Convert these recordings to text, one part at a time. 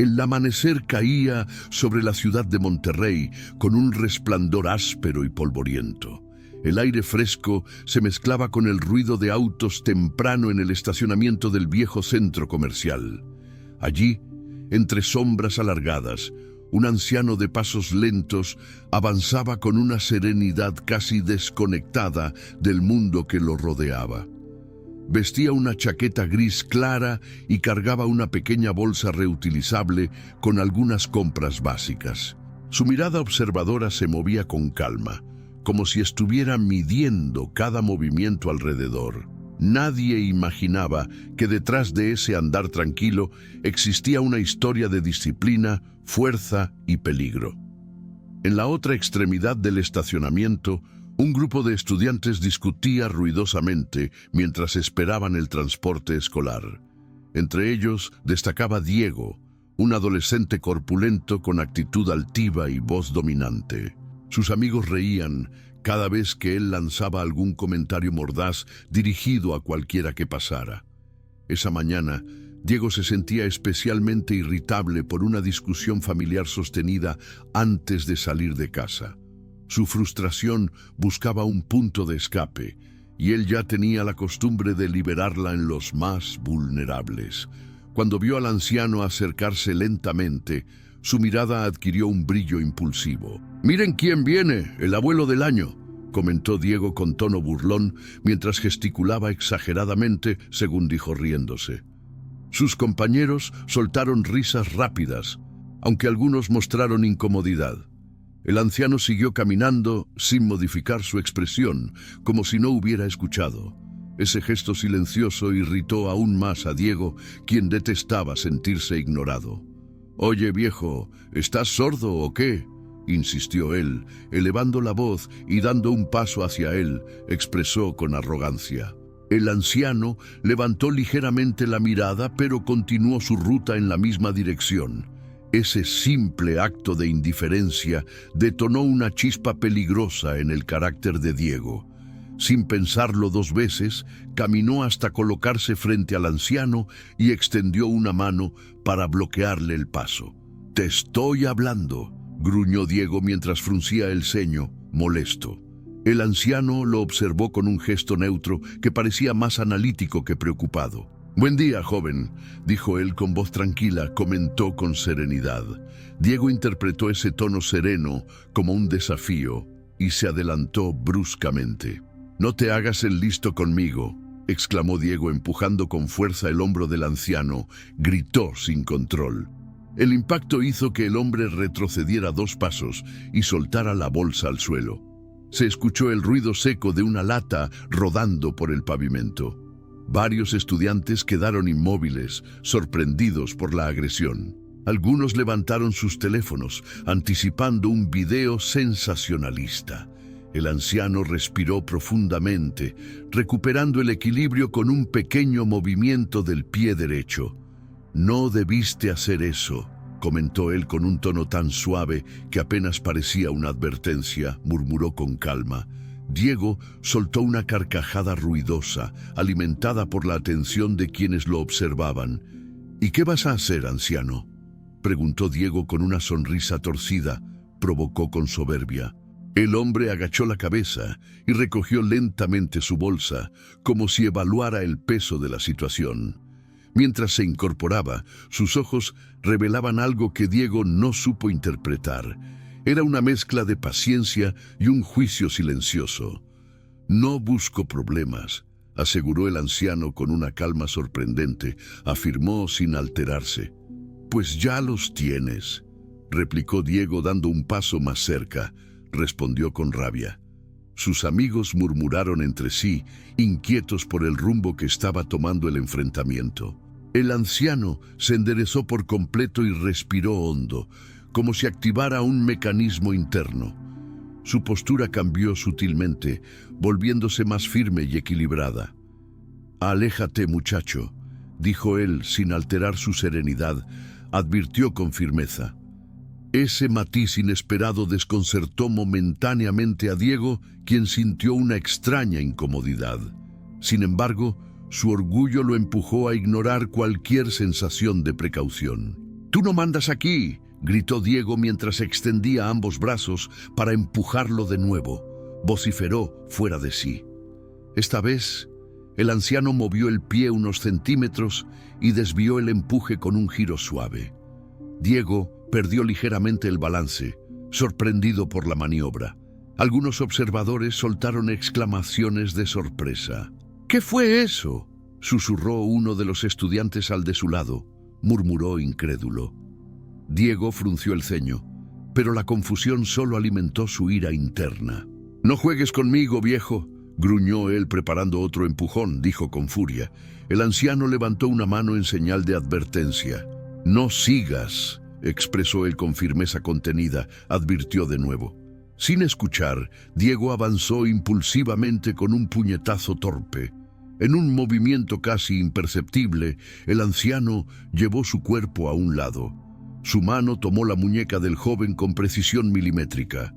El amanecer caía sobre la ciudad de Monterrey con un resplandor áspero y polvoriento. El aire fresco se mezclaba con el ruido de autos temprano en el estacionamiento del viejo centro comercial. Allí, entre sombras alargadas, un anciano de pasos lentos avanzaba con una serenidad casi desconectada del mundo que lo rodeaba. Vestía una chaqueta gris clara y cargaba una pequeña bolsa reutilizable con algunas compras básicas. Su mirada observadora se movía con calma, como si estuviera midiendo cada movimiento alrededor. Nadie imaginaba que detrás de ese andar tranquilo existía una historia de disciplina, fuerza y peligro. En la otra extremidad del estacionamiento, un grupo de estudiantes discutía ruidosamente mientras esperaban el transporte escolar. Entre ellos destacaba Diego, un adolescente corpulento con actitud altiva y voz dominante. Sus amigos reían cada vez que él lanzaba algún comentario mordaz dirigido a cualquiera que pasara. Esa mañana, Diego se sentía especialmente irritable por una discusión familiar sostenida antes de salir de casa. Su frustración buscaba un punto de escape, y él ya tenía la costumbre de liberarla en los más vulnerables. Cuando vio al anciano acercarse lentamente, su mirada adquirió un brillo impulsivo. «Miren quién viene, el abuelo del año», comentó Diego con tono burlón, mientras gesticulaba exageradamente, según dijo riéndose. Sus compañeros soltaron risas rápidas, aunque algunos mostraron incomodidad. El anciano siguió caminando sin modificar su expresión, como si no hubiera escuchado. Ese gesto silencioso irritó aún más a Diego, quien detestaba sentirse ignorado. «Oye, viejo, ¿estás sordo o qué?», insistió él, elevando la voz y dando un paso hacia él, expresó con arrogancia. El anciano levantó ligeramente la mirada, pero continuó su ruta en la misma dirección. Ese simple acto de indiferencia detonó una chispa peligrosa en el carácter de Diego. Sin pensarlo dos veces, caminó hasta colocarse frente al anciano y extendió una mano para bloquearle el paso. «Te estoy hablando», gruñó Diego mientras fruncía el ceño, molesto. El anciano lo observó con un gesto neutro que parecía más analítico que preocupado. «Buen día, joven», dijo él con voz tranquila, comentó con serenidad. Diego interpretó ese tono sereno como un desafío y se adelantó bruscamente. «No te hagas el listo conmigo», exclamó Diego empujando con fuerza el hombro del anciano. Gritó sin control. El impacto hizo que el hombre retrocediera 2 pasos y soltara la bolsa al suelo. Se escuchó el ruido seco de una lata rodando por el pavimento. Varios estudiantes quedaron inmóviles, sorprendidos por la agresión. Algunos levantaron sus teléfonos, anticipando un video sensacionalista. El anciano respiró profundamente, recuperando el equilibrio con un pequeño movimiento del pie derecho. «No debiste hacer eso», comentó él con un tono tan suave que apenas parecía una advertencia, murmuró con calma. Diego soltó una carcajada ruidosa, alimentada por la atención de quienes lo observaban. «¿Y qué vas a hacer, anciano?», preguntó Diego con una sonrisa torcida, provocó con soberbia. El hombre agachó la cabeza y recogió lentamente su bolsa, como si evaluara el peso de la situación. Mientras se incorporaba, sus ojos revelaban algo que Diego no supo interpretar. Era una mezcla de paciencia y un juicio silencioso. «No busco problemas», aseguró el anciano con una calma sorprendente, afirmó sin alterarse. «Pues ya los tienes», replicó Diego dando un paso más cerca. Respondió con rabia. Sus amigos murmuraron entre sí, inquietos por el rumbo que estaba tomando el enfrentamiento. El anciano se enderezó por completo y respiró hondo, como si activara un mecanismo interno. Su postura cambió sutilmente, volviéndose más firme y equilibrada. «Aléjate, muchacho», dijo él sin alterar su serenidad, advirtió con firmeza. Ese matiz inesperado desconcertó momentáneamente a Diego, quien sintió una extraña incomodidad. Sin embargo, su orgullo lo empujó a ignorar cualquier sensación de precaución. «Tú no mandas aquí», gritó Diego mientras extendía ambos brazos para empujarlo de nuevo. Vociferó fuera de sí. Esta vez, el anciano movió el pie unos centímetros y desvió el empuje con un giro suave. Diego perdió ligeramente el balance, sorprendido por la maniobra. Algunos observadores soltaron exclamaciones de sorpresa. «¿Qué fue eso?», susurró uno de los estudiantes al de su lado. Murmuró incrédulo. Diego frunció el ceño, pero la confusión solo alimentó su ira interna. «No juegues conmigo, viejo», gruñó él preparando otro empujón, dijo con furia. El anciano levantó una mano en señal de advertencia. «No sigas», expresó él con firmeza contenida, advirtió de nuevo. Sin escuchar, Diego avanzó impulsivamente con un puñetazo torpe. En un movimiento casi imperceptible, el anciano llevó su cuerpo a un lado. Su mano tomó la muñeca del joven con precisión milimétrica.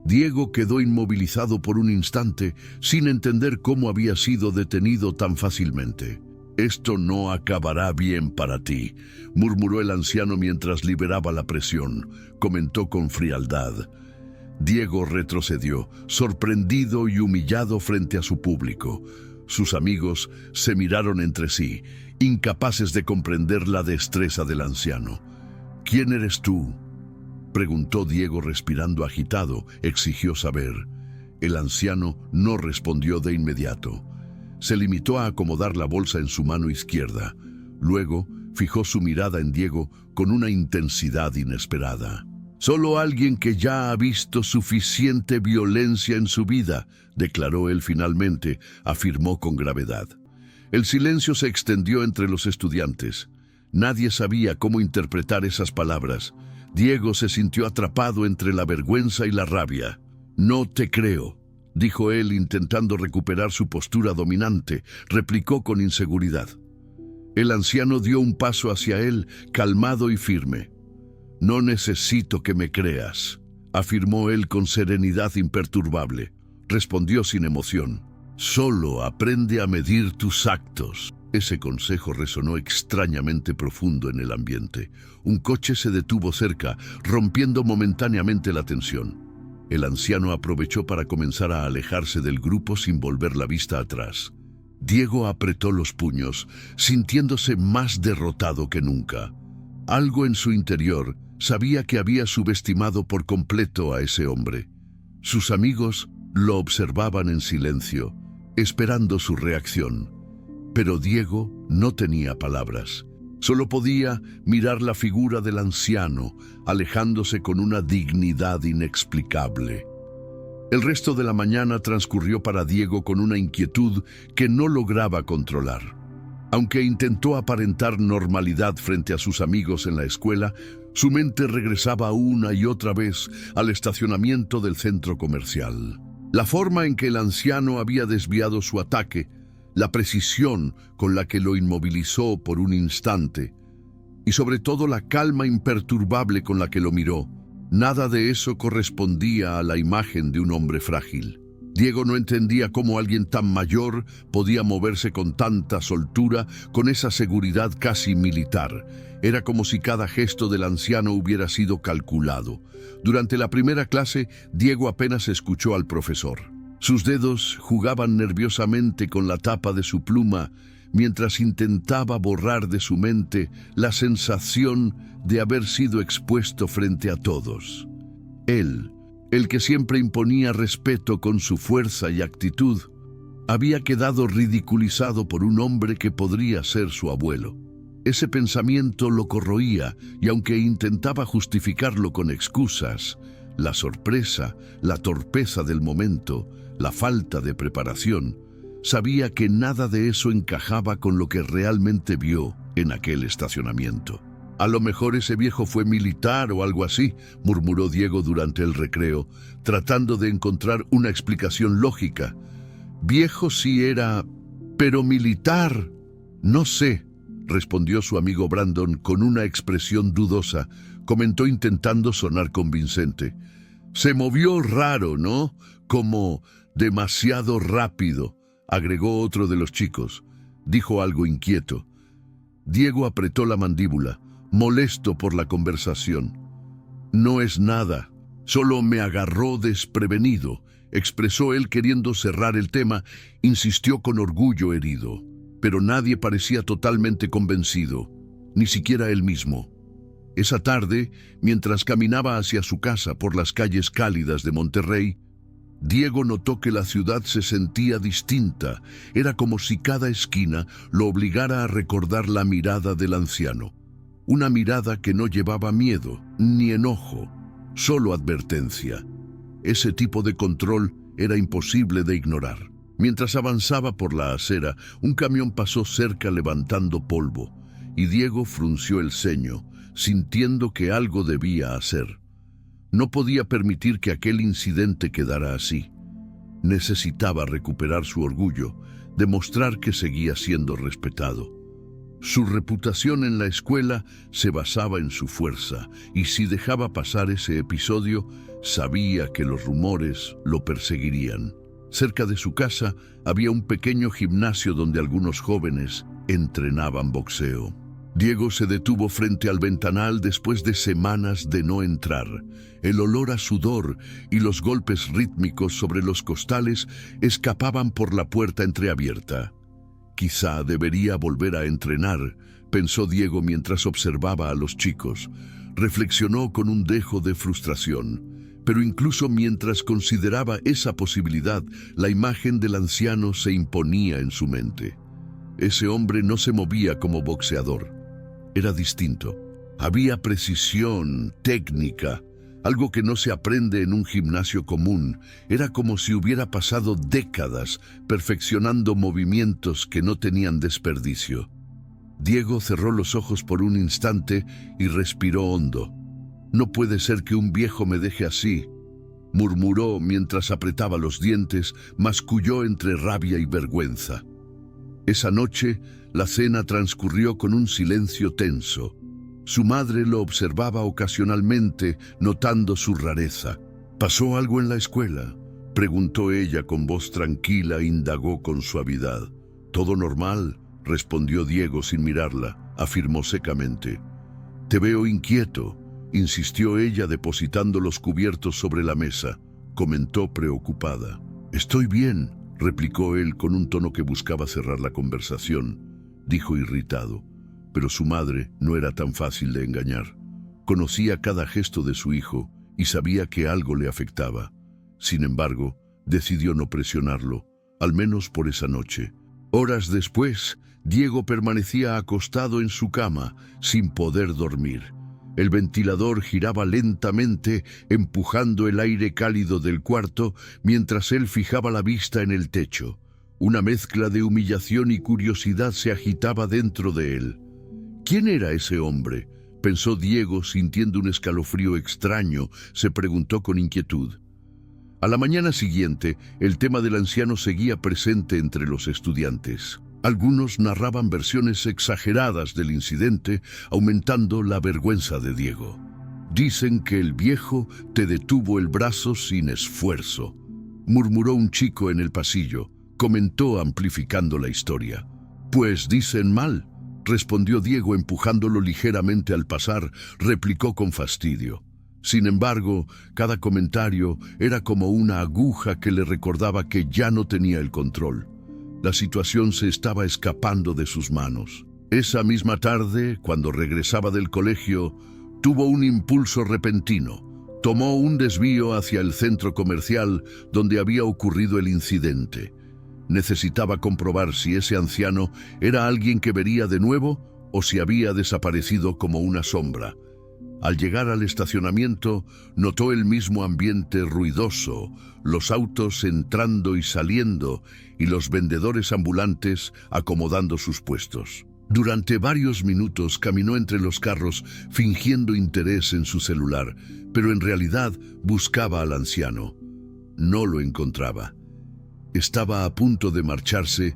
Diego quedó inmovilizado por un instante, sin entender cómo había sido detenido tan fácilmente. «Esto no acabará bien para ti», murmuró el anciano mientras liberaba la presión. Comentó con frialdad. Diego retrocedió, sorprendido y humillado frente a su público. Sus amigos se miraron entre sí, incapaces de comprender la destreza del anciano. «¿Quién eres tú?», preguntó Diego respirando agitado, exigió saber. El anciano no respondió de inmediato. Se limitó a acomodar la bolsa en su mano izquierda. Luego fijó su mirada en Diego con una intensidad inesperada. «Solo alguien que ya ha visto suficiente violencia en su vida», declaró él finalmente, afirmó con gravedad. El silencio se extendió entre los estudiantes. Nadie sabía cómo interpretar esas palabras. Diego se sintió atrapado entre la vergüenza y la rabia. «No te creo», dijo él intentando recuperar su postura dominante, replicó con inseguridad. El anciano dio un paso hacia él, calmado y firme. «No necesito que me creas», afirmó él con serenidad imperturbable. Respondió sin emoción. «Solo aprende a medir tus actos». Ese consejo resonó extrañamente profundo en el ambiente. Un coche se detuvo cerca, rompiendo momentáneamente la tensión. El anciano aprovechó para comenzar a alejarse del grupo sin volver la vista atrás. Diego apretó los puños, sintiéndose más derrotado que nunca. Algo en su interior sabía que había subestimado por completo a ese hombre. Sus amigos lo observaban en silencio, esperando su reacción. Pero Diego no tenía palabras. Solo podía mirar la figura del anciano, alejándose con una dignidad inexplicable. El resto de la mañana transcurrió para Diego con una inquietud que no lograba controlar. Aunque intentó aparentar normalidad frente a sus amigos en la escuela, su mente regresaba una y otra vez al estacionamiento del centro comercial. La forma en que el anciano había desviado su ataque, la precisión con la que lo inmovilizó por un instante, y sobre todo la calma imperturbable con la que lo miró, nada de eso correspondía a la imagen de un hombre frágil. Diego no entendía cómo alguien tan mayor podía moverse con tanta soltura, con esa seguridad casi militar. Era como si cada gesto del anciano hubiera sido calculado. Durante la primera clase, Diego apenas escuchó al profesor. Sus dedos jugaban nerviosamente con la tapa de su pluma mientras intentaba borrar de su mente la sensación de haber sido expuesto frente a todos. Él, el que siempre imponía respeto con su fuerza y actitud, había quedado ridiculizado por un hombre que podría ser su abuelo. Ese pensamiento lo corroía y aunque intentaba justificarlo con excusas, la sorpresa, la torpeza del momento, la falta de preparación, sabía que nada de eso encajaba con lo que realmente vio en aquel estacionamiento. «A lo mejor ese viejo fue militar o algo así», murmuró Diego durante el recreo, tratando de encontrar una explicación lógica. «Viejo sí era, pero militar, no sé», respondió su amigo Brandon con una expresión dudosa. Comentó intentando sonar convincente. «Se movió raro, ¿no? Como demasiado rápido», agregó otro de los chicos. Dijo algo inquieto. Diego apretó la mandíbula. molesto por la conversación. «No es nada, solo me agarró desprevenido», expresó él queriendo cerrar el tema. Insistió con orgullo herido, pero nadie parecía totalmente convencido, ni siquiera él mismo. Esa tarde, mientras caminaba hacia su casa por las calles cálidas de Monterrey, Diego notó que la ciudad se sentía distinta. Era como si cada esquina lo obligara a recordar la mirada del anciano. Una mirada que no llevaba miedo, ni enojo, solo advertencia. Ese tipo de control era imposible de ignorar. Mientras avanzaba por la acera, un camión pasó cerca levantando polvo, y Diego frunció el ceño, sintiendo que algo debía hacer. No podía permitir que aquel incidente quedara así. Necesitaba recuperar su orgullo, demostrar que seguía siendo respetado. Su reputación en la escuela se basaba en su fuerza, y si dejaba pasar ese episodio, sabía que los rumores lo perseguirían. Cerca de su casa había un pequeño gimnasio donde algunos jóvenes entrenaban boxeo. Diego se detuvo frente al ventanal después de semanas de no entrar. El olor a sudor y los golpes rítmicos sobre los costales escapaban por la puerta entreabierta. Quizá debería volver a entrenar, pensó Diego mientras observaba a los chicos. Reflexionó con un dejo de frustración. Pero incluso mientras consideraba esa posibilidad, la imagen del anciano se imponía en su mente. Ese hombre no se movía como boxeador. Era distinto. Había precisión, técnica, algo que no se aprende en un gimnasio común. Era como si hubiera pasado décadas perfeccionando movimientos que no tenían desperdicio. Diego cerró los ojos por un instante y respiró hondo. «No puede ser que un viejo me deje así», murmuró mientras apretaba los dientes, masculló entre rabia y vergüenza. Esa noche, la cena transcurrió con un silencio tenso. Su madre lo observaba ocasionalmente, notando su rareza. «¿Pasó algo en la escuela?», preguntó ella con voz tranquila e indagó con suavidad. «Todo normal», respondió Diego sin mirarla, afirmó secamente. «Te veo inquieto», insistió ella depositando los cubiertos sobre la mesa. Comentó preocupada. «Estoy bien», replicó él con un tono que buscaba cerrar la conversación. Dijo irritado. Pero su madre no era tan fácil de engañar. Conocía cada gesto de su hijo y sabía que algo le afectaba. Sin embargo, decidió no presionarlo, al menos por esa noche. Horas después, Diego permanecía acostado en su cama, sin poder dormir. El ventilador giraba lentamente, empujando el aire cálido del cuarto, mientras él fijaba la vista en el techo. Una mezcla de humillación y curiosidad se agitaba dentro de él. ¿Quién era ese hombre?, pensó Diego, sintiendo un escalofrío extraño. Se preguntó con inquietud. A la mañana siguiente, el tema del anciano seguía presente entre los estudiantes. Algunos narraban versiones exageradas del incidente, aumentando la vergüenza de Diego. «Dicen que el viejo te detuvo el brazo sin esfuerzo», murmuró un chico en el pasillo. Comentó amplificando la historia. «Pues dicen mal», respondió Diego empujándolo ligeramente al pasar. Replicó con fastidio. Sin embargo, cada comentario era como una aguja que le recordaba que ya no tenía el control. La situación se estaba escapando de sus manos. Esa misma tarde, cuando regresaba del colegio, tuvo un impulso repentino. Tomó un desvío hacia el centro comercial donde había ocurrido el incidente. Necesitaba comprobar si ese anciano era alguien que vería de nuevo o si había desaparecido como una sombra. Al llegar al estacionamiento, notó el mismo ambiente ruidoso, los autos entrando y saliendo y los vendedores ambulantes acomodando sus puestos. Durante varios minutos caminó entre los carros fingiendo interés en su celular, pero en realidad buscaba al anciano. No lo encontraba. Estaba a punto de marcharse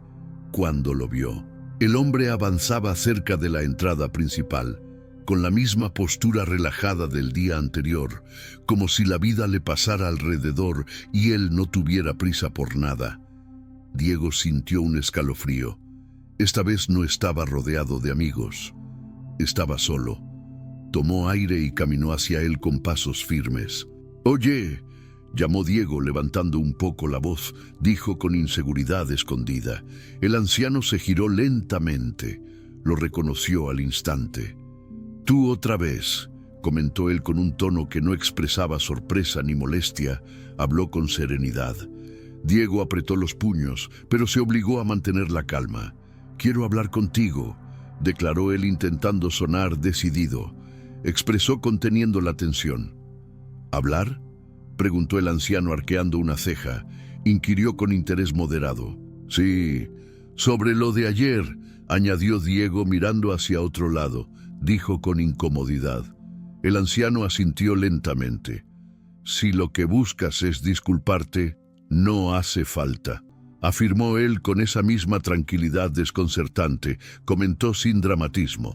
cuando lo vio. El hombre avanzaba cerca de la entrada principal, con la misma postura relajada del día anterior, como si la vida le pasara alrededor y él no tuviera prisa por nada. Diego sintió un escalofrío. Esta vez no estaba rodeado de amigos. Estaba solo. Tomó aire y caminó hacia él con pasos firmes. «Oye», llamó Diego levantando un poco la voz, dijo con inseguridad escondida. El anciano se giró lentamente. Lo reconoció al instante. «Tú otra vez», comentó él con un tono que no expresaba sorpresa ni molestia. Habló con serenidad. Diego apretó los puños, pero se obligó a mantener la calma. «Quiero hablar contigo», declaró él intentando sonar decidido. Expresó conteniendo la tensión. «¿Hablar?», preguntó el anciano arqueando una ceja. Inquirió con interés moderado. «Sí, sobre lo de ayer», añadió Diego mirando hacia otro lado. Dijo con incomodidad. El anciano asintió lentamente. «Si lo que buscas es disculparte, no hace falta», afirmó él con esa misma tranquilidad desconcertante. Comentó sin dramatismo.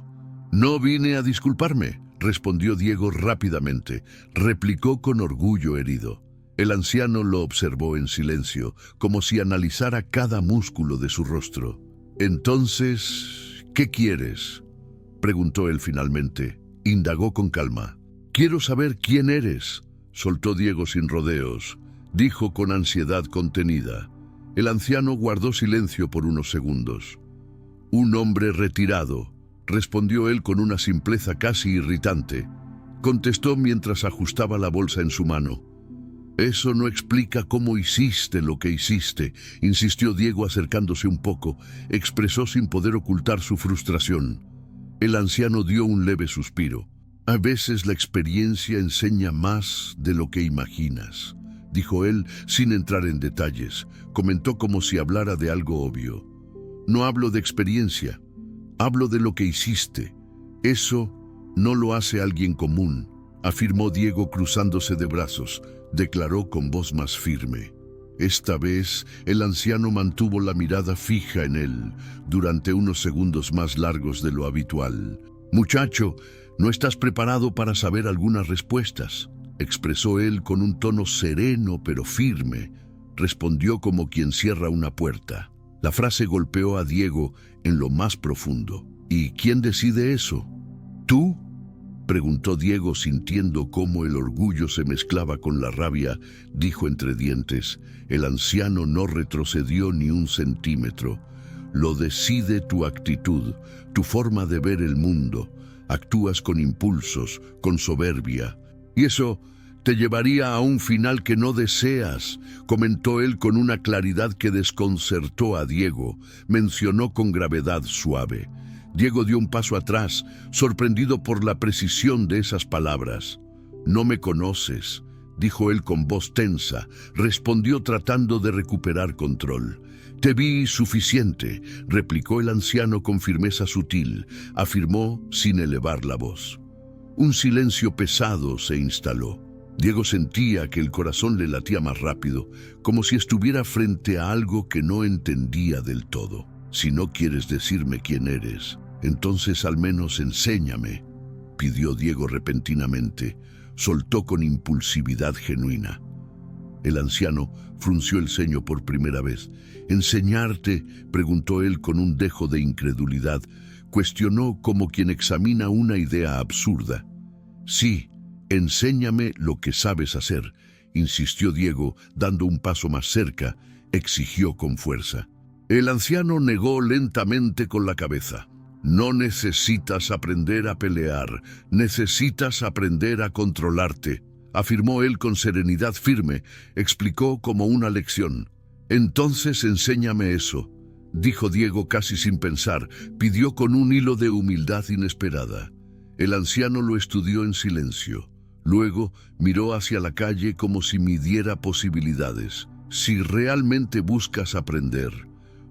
«No vine a disculparme», respondió Diego rápidamente. Replicó con orgullo herido. El anciano lo observó en silencio, como si analizara cada músculo de su rostro. «Entonces, ¿qué quieres?», preguntó él finalmente. Indagó con calma. «Quiero saber quién eres», soltó Diego sin rodeos. Dijo con ansiedad contenida. El anciano guardó silencio por unos segundos. «Un hombre retirado», respondió él con una simpleza casi irritante. Contestó mientras ajustaba la bolsa en su mano. «Eso no explica cómo hiciste lo que hiciste», insistió Diego acercándose un poco. Expresó sin poder ocultar su frustración. El anciano dio un leve suspiro. «A veces la experiencia enseña más de lo que imaginas», dijo él sin entrar en detalles. Comentó como si hablara de algo obvio. «No hablo de experiencia, hablo de lo que hiciste. Eso no lo hace alguien común», afirmó Diego cruzándose de brazos. Declaró con voz más firme. Esta vez el anciano mantuvo la mirada fija en él durante unos segundos más largos de lo habitual. «Muchacho, no estás preparado para saber algunas respuestas», expresó él con un tono sereno pero firme. Respondió como quien cierra una puerta. La frase golpeó a Diego en lo más profundo. «¿Y quién decide eso? ¿Tú?», preguntó Diego sintiendo cómo el orgullo se mezclaba con la rabia. Dijo entre dientes. El anciano no retrocedió ni un centímetro. «Lo decide tu actitud, tu forma de ver el mundo. Actúas con impulsos, con soberbia. Y eso te llevaría a un final que no deseas», comentó él con una claridad que desconcertó a Diego. Mencionó con gravedad suave. Diego dio un paso atrás, sorprendido por la precisión de esas palabras. «No me conoces», dijo él con voz tensa. Respondió tratando de recuperar control. «Te vi suficiente», replicó el anciano con firmeza sutil. Afirmó sin elevar la voz. Un silencio pesado se instaló. Diego sentía que el corazón le latía más rápido, como si estuviera frente a algo que no entendía del todo. «Si no quieres decirme quién eres, entonces al menos enséñame», pidió Diego repentinamente. Soltó con impulsividad genuina. El anciano frunció el ceño por primera vez. «¿Enseñarte?», preguntó él con un dejo de incredulidad. Cuestionó como quien examina una idea absurda. «Sí, enséñame lo que sabes hacer», insistió Diego, dando un paso más cerca. Exigió con fuerza. El anciano negó lentamente con la cabeza. «No necesitas aprender a pelear, necesitas aprender a controlarte», afirmó él con serenidad firme. Explicó como una lección. «Entonces enséñame eso», dijo Diego casi sin pensar. Pidió con un hilo de humildad inesperada. El anciano lo estudió en silencio. Luego miró hacia la calle como si midiera posibilidades. «Si realmente buscas aprender,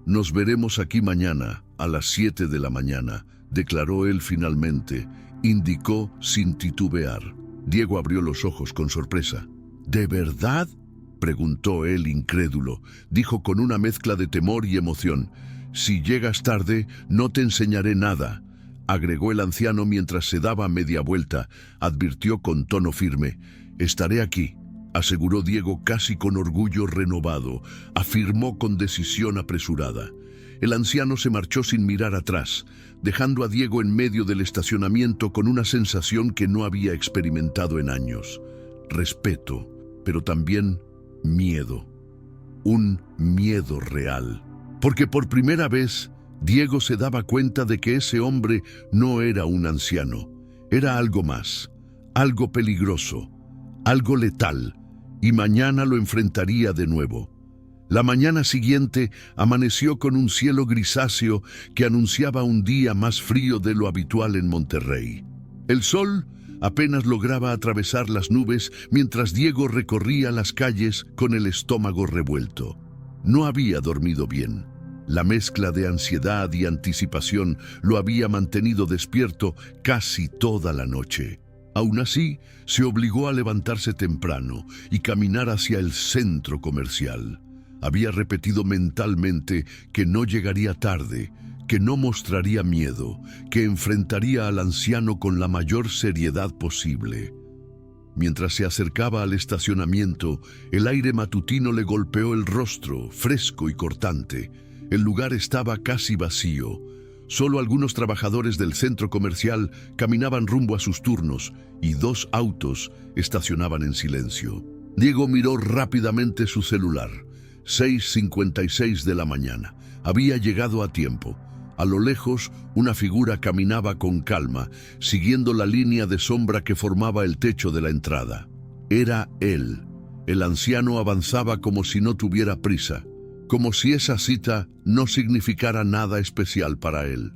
nos veremos aquí mañana a las 7 de la mañana», declaró él finalmente. Indicó sin titubear. Diego abrió los ojos con sorpresa. «¿De verdad?», preguntó él incrédulo. Dijo con una mezcla de temor y emoción. «Si llegas tarde, no te enseñaré nada», agregó el anciano mientras se daba media vuelta. Advirtió con tono firme. «Estaré aquí», aseguró Diego casi con orgullo renovado. Afirmó con decisión apresurada. El anciano se marchó sin mirar atrás, dejando a Diego en medio del estacionamiento con una sensación que no había experimentado en años. Respeto, pero también miedo. Un miedo real. Porque por primera vez, Diego se daba cuenta de que ese hombre no era un anciano. Era algo más, algo peligroso, algo letal, y mañana lo enfrentaría de nuevo. La mañana siguiente amaneció con un cielo grisáceo que anunciaba un día más frío de lo habitual en Monterrey. El sol apenas lograba atravesar las nubes mientras Diego recorría las calles con el estómago revuelto. No había dormido bien. La mezcla de ansiedad y anticipación lo había mantenido despierto casi toda la noche. Aún así, se obligó a levantarse temprano y caminar hacia el centro comercial. Había repetido mentalmente que no llegaría tarde, que no mostraría miedo, que enfrentaría al anciano con la mayor seriedad posible. Mientras se acercaba al estacionamiento, el aire matutino le golpeó el rostro, fresco y cortante. El lugar estaba casi vacío. Solo algunos trabajadores del centro comercial caminaban rumbo a sus turnos y 2 autos estacionaban en silencio. Diego miró rápidamente su celular. 6:56 de la mañana. Había llegado a tiempo. A lo lejos, una figura caminaba con calma, siguiendo la línea de sombra que formaba el techo de la entrada. Era él. El anciano avanzaba como si no tuviera prisa, como si esa cita no significara nada especial para él.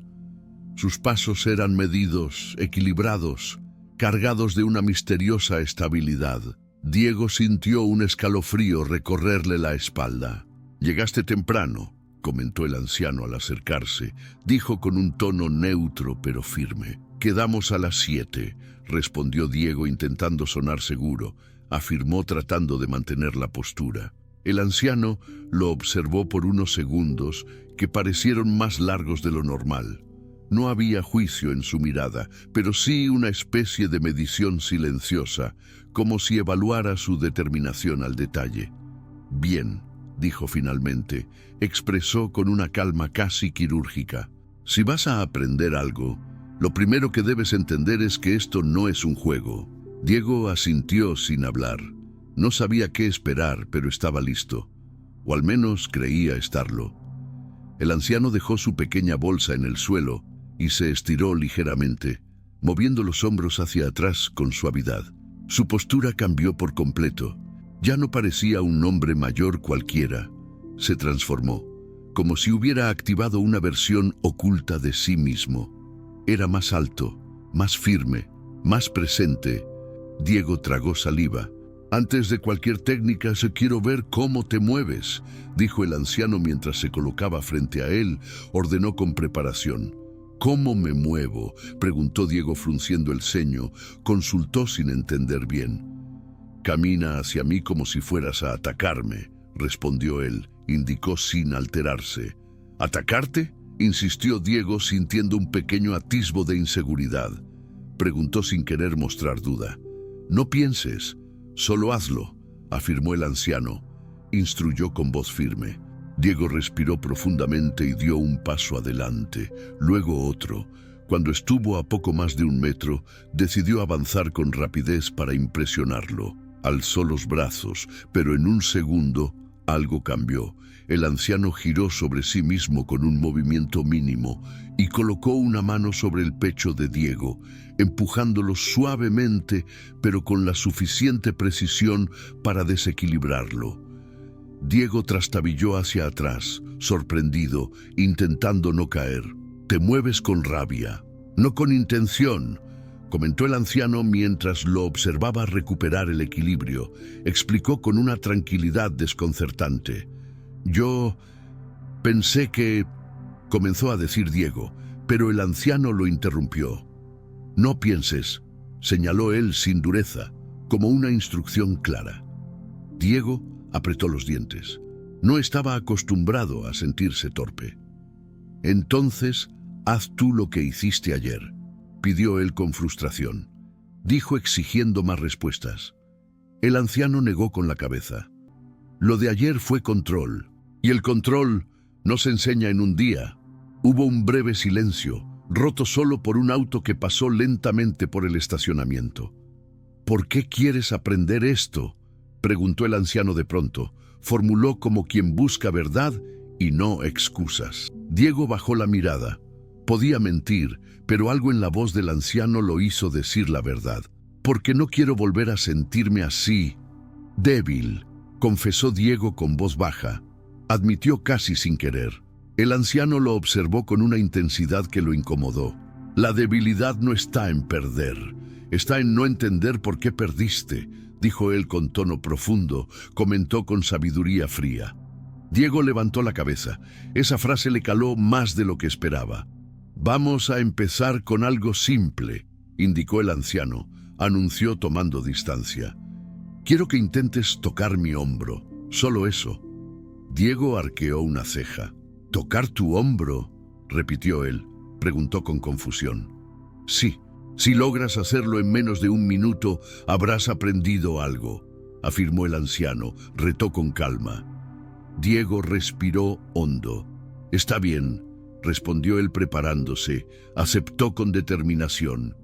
Sus pasos eran medidos, equilibrados, cargados de una misteriosa estabilidad. Diego sintió un escalofrío recorrerle la espalda. «Llegaste temprano», comentó el anciano al acercarse. Dijo con un tono neutro pero firme. «Quedamos a las 7», respondió Diego intentando sonar seguro. Afirmó tratando de mantener la postura. El anciano lo observó por unos segundos que parecieron más largos de lo normal. No había juicio en su mirada, pero sí una especie de medición silenciosa, como si evaluara su determinación al detalle. «Bien», dijo finalmente, expresó con una calma casi quirúrgica. «Si vas a aprender algo, lo primero que debes entender es que esto no es un juego». Diego asintió sin hablar. No sabía qué esperar, pero estaba listo. O al menos creía estarlo. El anciano dejó su pequeña bolsa en el suelo y se estiró ligeramente, moviendo los hombros hacia atrás con suavidad. Su postura cambió por completo. Ya no parecía un hombre mayor cualquiera. Se transformó, como si hubiera activado una versión oculta de sí mismo. Era más alto, más firme, más presente. Diego tragó saliva. «Antes de cualquier técnica, quiero ver cómo te mueves», dijo el anciano mientras se colocaba frente a él. Ordenó con preparación. «¿Cómo me muevo?», preguntó Diego frunciendo el ceño. Consultó sin entender bien. «Camina hacia mí como si fueras a atacarme», respondió él. Indicó sin alterarse. «¿Atacarte?», insistió Diego sintiendo un pequeño atisbo de inseguridad. Preguntó sin querer mostrar duda. «No pienses, solo hazlo», afirmó el anciano. Instruyó con voz firme. Diego respiró profundamente y dio un paso adelante, luego otro. Cuando estuvo a poco más de 1 metro, decidió avanzar con rapidez para impresionarlo. Alzó los brazos, pero en un segundo algo cambió. El anciano giró sobre sí mismo con un movimiento mínimo y colocó una mano sobre el pecho de Diego, empujándolo suavemente, pero con la suficiente precisión para desequilibrarlo. Diego trastabilló hacia atrás, sorprendido, intentando no caer. «Te mueves con rabia, no con intención», comentó el anciano mientras lo observaba recuperar el equilibrio. Explicó con una tranquilidad desconcertante. «Yo pensé que...», comenzó a decir Diego, pero el anciano lo interrumpió. «No pienses», señaló él sin dureza, como una instrucción clara. Diego apretó los dientes. No estaba acostumbrado a sentirse torpe. «Entonces, haz tú lo que hiciste ayer», pidió él con frustración. Dijo exigiendo más respuestas. El anciano negó con la cabeza. «Lo de ayer fue control, y el control No se enseña en un día. Hubo un breve silencio, roto solo por un auto que pasó lentamente por el estacionamiento. ¿Por qué quieres aprender esto?, preguntó el anciano de pronto. Formuló como quien busca verdad y no excusas. Diego bajó la mirada. Podía mentir, pero algo en la voz del anciano lo hizo decir la verdad. «Porque no quiero volver a sentirme así, débil», confesó Diego con voz baja. Admitió casi sin querer. El anciano lo observó con una intensidad que lo incomodó. «La debilidad no está en perder, está en no entender por qué perdiste», dijo él con tono profundo, comentó con sabiduría fría. Diego levantó la cabeza. Esa frase le caló más de lo que esperaba. «Vamos a empezar con algo simple», indicó el anciano, anunció tomando distancia. «Quiero que intentes tocar mi hombro, solo eso». Diego arqueó una ceja. «¿Tocar tu hombro?», repitió él. Preguntó con confusión. «Sí, si logras hacerlo en menos de un minuto, habrás aprendido algo», afirmó el anciano, retó con calma. Diego respiró hondo. «Está bien», respondió él preparándose, aceptó con determinación.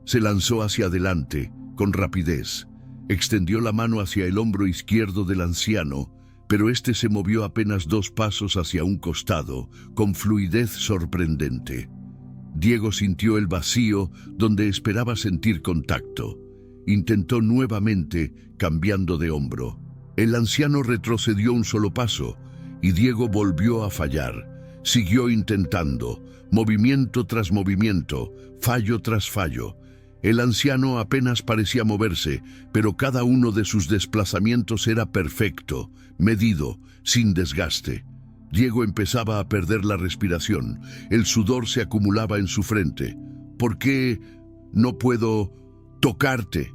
Se lanzó hacia adelante, con rapidez. Extendió la mano hacia el hombro izquierdo del anciano, pero éste se movió apenas 2 pasos hacia un costado, con fluidez sorprendente. Diego sintió el vacío donde esperaba sentir contacto. Intentó nuevamente, cambiando de hombro. El anciano retrocedió un solo paso, y Diego volvió a fallar. Siguió intentando, movimiento tras movimiento, fallo tras fallo. El anciano apenas parecía moverse, pero cada uno de sus desplazamientos era perfecto, medido, sin desgaste. Diego empezaba a perder la respiración. El sudor se acumulaba en su frente. «¿Por qué no puedo tocarte?»,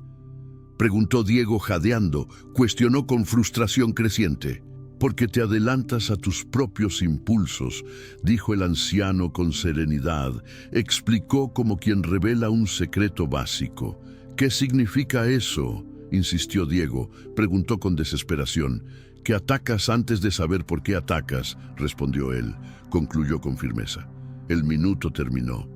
preguntó Diego jadeando. Cuestionó con frustración creciente. «Porque te adelantas a tus propios impulsos», dijo el anciano con serenidad. Explicó como quien revela un secreto básico. «¿Qué significa eso?», insistió Diego. Preguntó con desesperación. «Que atacas antes de saber por qué atacas», respondió él. Concluyó con firmeza. El minuto terminó.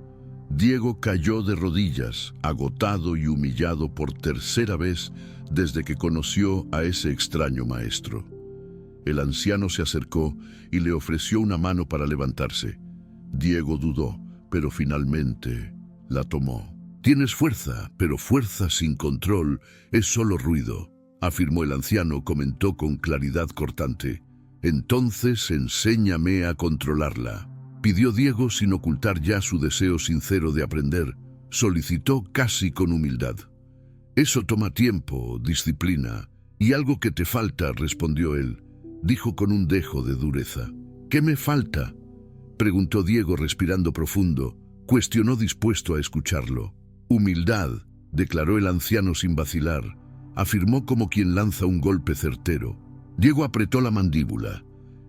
Diego cayó de rodillas, agotado y humillado por tercera vez desde que conoció a ese extraño maestro. El anciano se acercó y le ofreció una mano para levantarse. Diego dudó, pero finalmente la tomó. «Tienes fuerza, pero fuerza sin control es solo ruido», afirmó el anciano, comentó con claridad cortante. «Entonces enséñame a controlarla», pidió Diego sin ocultar ya su deseo sincero de aprender. Solicitó casi con humildad. «Eso toma tiempo, disciplina, y algo que te falta», respondió él. Dijo con un dejo de dureza. «¿Qué me falta?», preguntó Diego respirando profundo. Cuestionó dispuesto a escucharlo. «Humildad», declaró el anciano sin vacilar. Afirmó como quien lanza un golpe certero. Diego apretó la mandíbula.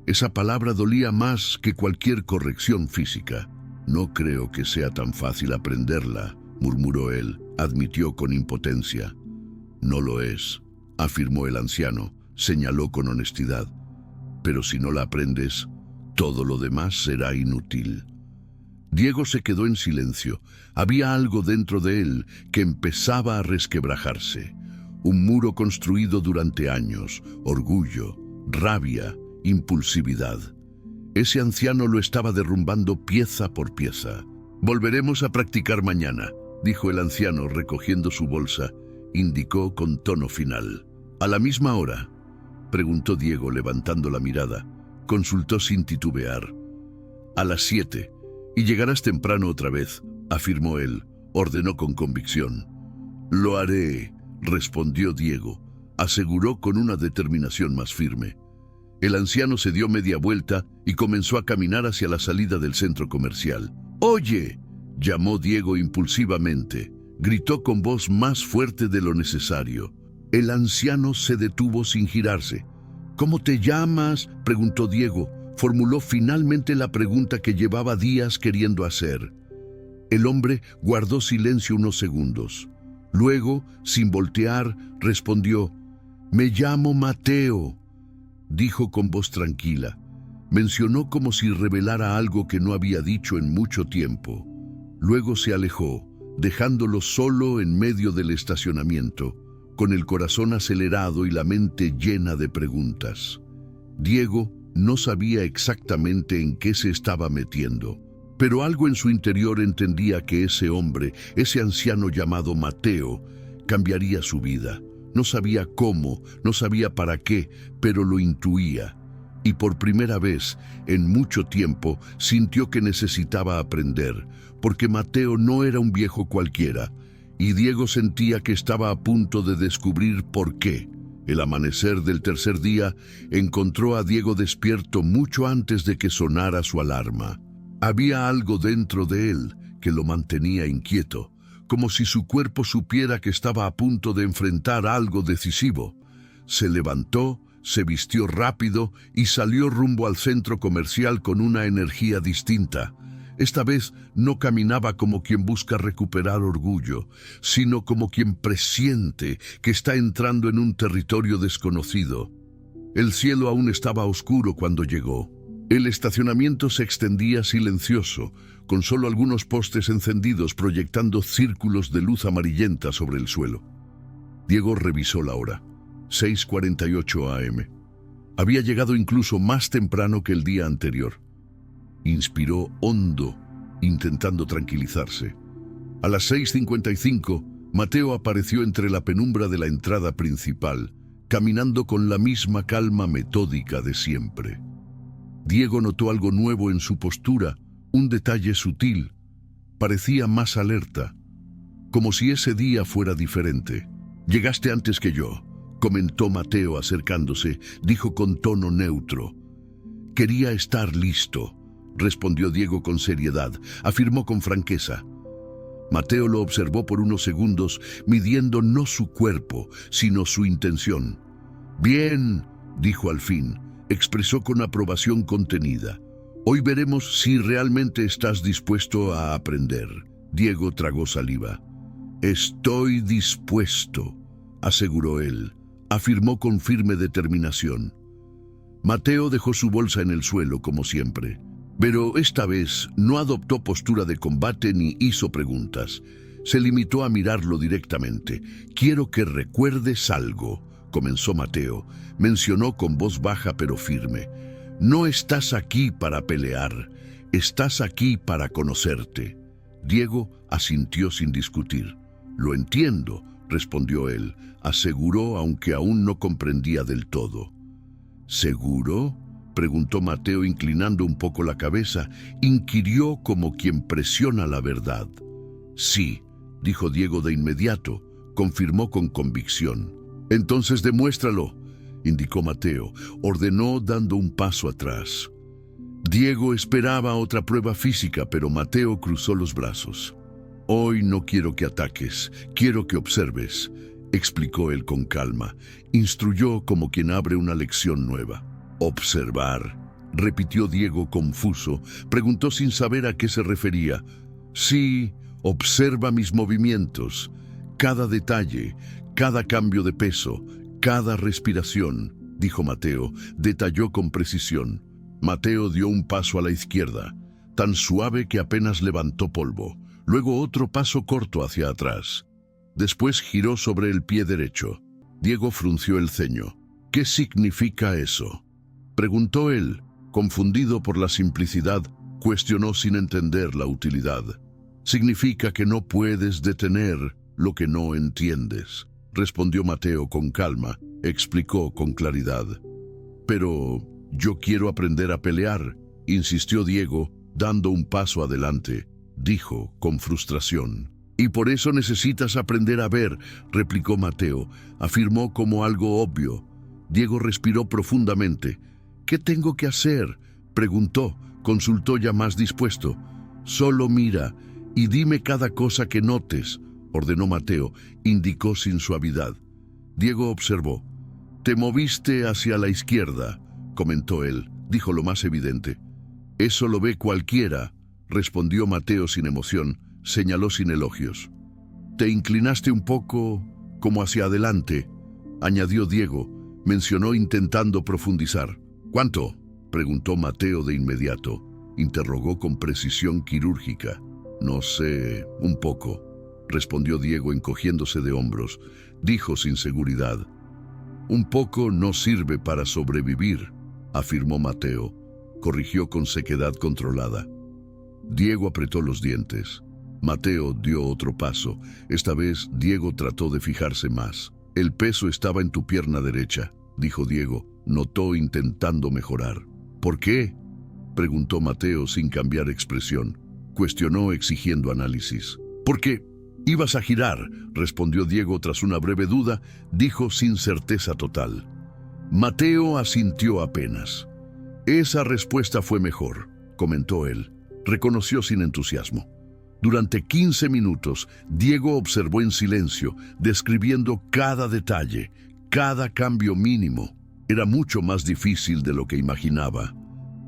Esa palabra dolía más que cualquier corrección física. «No creo que sea tan fácil aprenderla», murmuró él. Admitió con impotencia. «No lo es», afirmó el anciano. Señaló con honestidad. «Pero si no la aprendes, todo lo demás será inútil». Diego se quedó en silencio. Había algo dentro de él que empezaba a resquebrajarse. Un muro construido durante años, orgullo, rabia, impulsividad. Ese anciano lo estaba derrumbando pieza por pieza. «Volveremos a practicar mañana», dijo el anciano recogiendo su bolsa. Indicó con tono final. «¿A la misma hora?», preguntó Diego levantando la mirada. Consultó sin titubear. «A las 7, y llegarás temprano otra vez», afirmó él. Ordenó con convicción. «Lo haré», respondió Diego. Aseguró con una determinación más firme. El anciano se dio media vuelta y comenzó a caminar hacia la salida del centro comercial. «¡Oye!», llamó Diego impulsivamente. Gritó con voz más fuerte de lo necesario. El anciano se detuvo sin girarse. «¿Cómo te llamas?», preguntó Diego. Formuló finalmente la pregunta que llevaba días queriendo hacer. El hombre guardó silencio unos segundos. Luego, sin voltear, respondió: «Me llamo Mateo», dijo con voz tranquila. Mencionó como si revelara algo que no había dicho en mucho tiempo. Luego se alejó, dejándolo solo en medio del estacionamiento, con el corazón acelerado y la mente llena de preguntas. Diego no sabía exactamente en qué se estaba metiendo, pero algo en su interior entendía que ese hombre, ese anciano llamado Mateo, cambiaría su vida. No sabía cómo, no sabía para qué, pero lo intuía. Y por primera vez en mucho tiempo sintió que necesitaba aprender, porque Mateo no era un viejo cualquiera, y Diego sentía que estaba a punto de descubrir por qué. El amanecer del tercer día encontró a Diego despierto mucho antes de que sonara su alarma. Había algo dentro de él que lo mantenía inquieto, como si su cuerpo supiera que estaba a punto de enfrentar algo decisivo. Se levantó, se vistió rápido y salió rumbo al centro comercial con una energía distinta. Esta vez no caminaba como quien busca recuperar orgullo, sino como quien presiente que está entrando en un territorio desconocido. El cielo aún estaba oscuro cuando llegó. El estacionamiento se extendía silencioso, con solo algunos postes encendidos proyectando círculos de luz amarillenta sobre el suelo. Diego revisó la hora. 6:48 a.m. Había llegado incluso más temprano que el día anterior. Inspiró hondo, intentando tranquilizarse. A las 6:55, Mateo apareció entre la penumbra de la entrada principal, caminando con la misma calma metódica de siempre. Diego notó algo nuevo en su postura, un detalle sutil. Parecía más alerta, como si ese día fuera diferente. «Llegaste antes que yo», comentó Mateo acercándose. Dijo con tono neutro. «Quería estar listo», respondió Diego con seriedad. Afirmó con franqueza. Mateo lo observó por unos segundos, midiendo no su cuerpo, sino su intención. «Bien», dijo al fin. Expresó con aprobación contenida. «Hoy veremos si realmente estás dispuesto a aprender». Diego tragó saliva. «Estoy dispuesto», aseguró él. Afirmó con firme determinación. Mateo dejó su bolsa en el suelo, como siempre. Pero esta vez no adoptó postura de combate ni hizo preguntas. Se limitó a mirarlo directamente. «Quiero que recuerdes algo», comenzó Mateo. Mencionó con voz baja pero firme. «No estás aquí para pelear, estás aquí para conocerte». Diego asintió sin discutir. «Lo entiendo», respondió él. Aseguró, aunque aún no comprendía del todo. «¿Seguro?», preguntó Mateo inclinando un poco la cabeza. Inquirió como quien presiona la verdad. «Sí», dijo Diego de inmediato. Confirmó con convicción. «Entonces demuéstralo», indicó Mateo. Ordenó dando un paso atrás. Diego esperaba otra prueba física, pero Mateo cruzó los brazos. «Hoy no quiero que ataques, quiero que observes», explicó él con calma. Instruyó como quien abre una lección nueva. «Observar», repitió Diego confuso. Preguntó sin saber a qué se refería. «Sí, observa mis movimientos, cada detalle, cada cambio de peso, cada respiración», dijo Mateo. Detalló con precisión. Mateo dio un paso a la izquierda, tan suave que apenas levantó polvo. Luego otro paso corto hacia atrás. Después giró sobre el pie derecho. Diego frunció el ceño. «¿Qué significa eso?», preguntó él. Confundido por la simplicidad, cuestionó sin entender la utilidad. «Significa que no puedes detener lo que no entiendes», respondió Mateo con calma. Explicó con claridad. «Pero yo quiero aprender a pelear», insistió Diego, dando un paso adelante. Dijo con frustración. «Y por eso necesitas aprender a ver», replicó Mateo. Afirmó como algo obvio. Diego respiró profundamente. «¿Qué tengo que hacer?», preguntó. Consultó ya más dispuesto. «Solo mira y dime cada cosa que notes», ordenó Mateo. Indicó sin suavidad. Diego observó. «Te moviste hacia la izquierda», comentó él. Dijo lo más evidente. «Eso lo ve cualquiera», respondió Mateo sin emoción. Señaló sin elogios. «Te inclinaste un poco como hacia adelante», añadió Diego. Mencionó intentando profundizar. «¿Cuánto?», preguntó Mateo de inmediato. Interrogó con precisión quirúrgica. No sé, un poco, respondió Diego encogiéndose de hombros. Dijo sin seguridad. Un poco no sirve para sobrevivir, afirmó Mateo. Corrigió con sequedad controlada. Diego apretó los dientes. Mateo dio otro paso. Esta vez Diego trató de fijarse más. El peso estaba en tu pierna derecha, dijo Diego. Notó intentando mejorar. ¿Por qué?, preguntó Mateo sin cambiar expresión. Cuestionó exigiendo análisis. Porque ibas a girar, respondió Diego tras una breve duda. Dijo sin certeza total. Mateo asintió apenas. Esa respuesta fue mejor, comentó él. Reconoció sin entusiasmo. Durante 15 minutos, Diego observó en silencio, describiendo cada detalle, cada cambio mínimo. Era mucho más difícil de lo que imaginaba.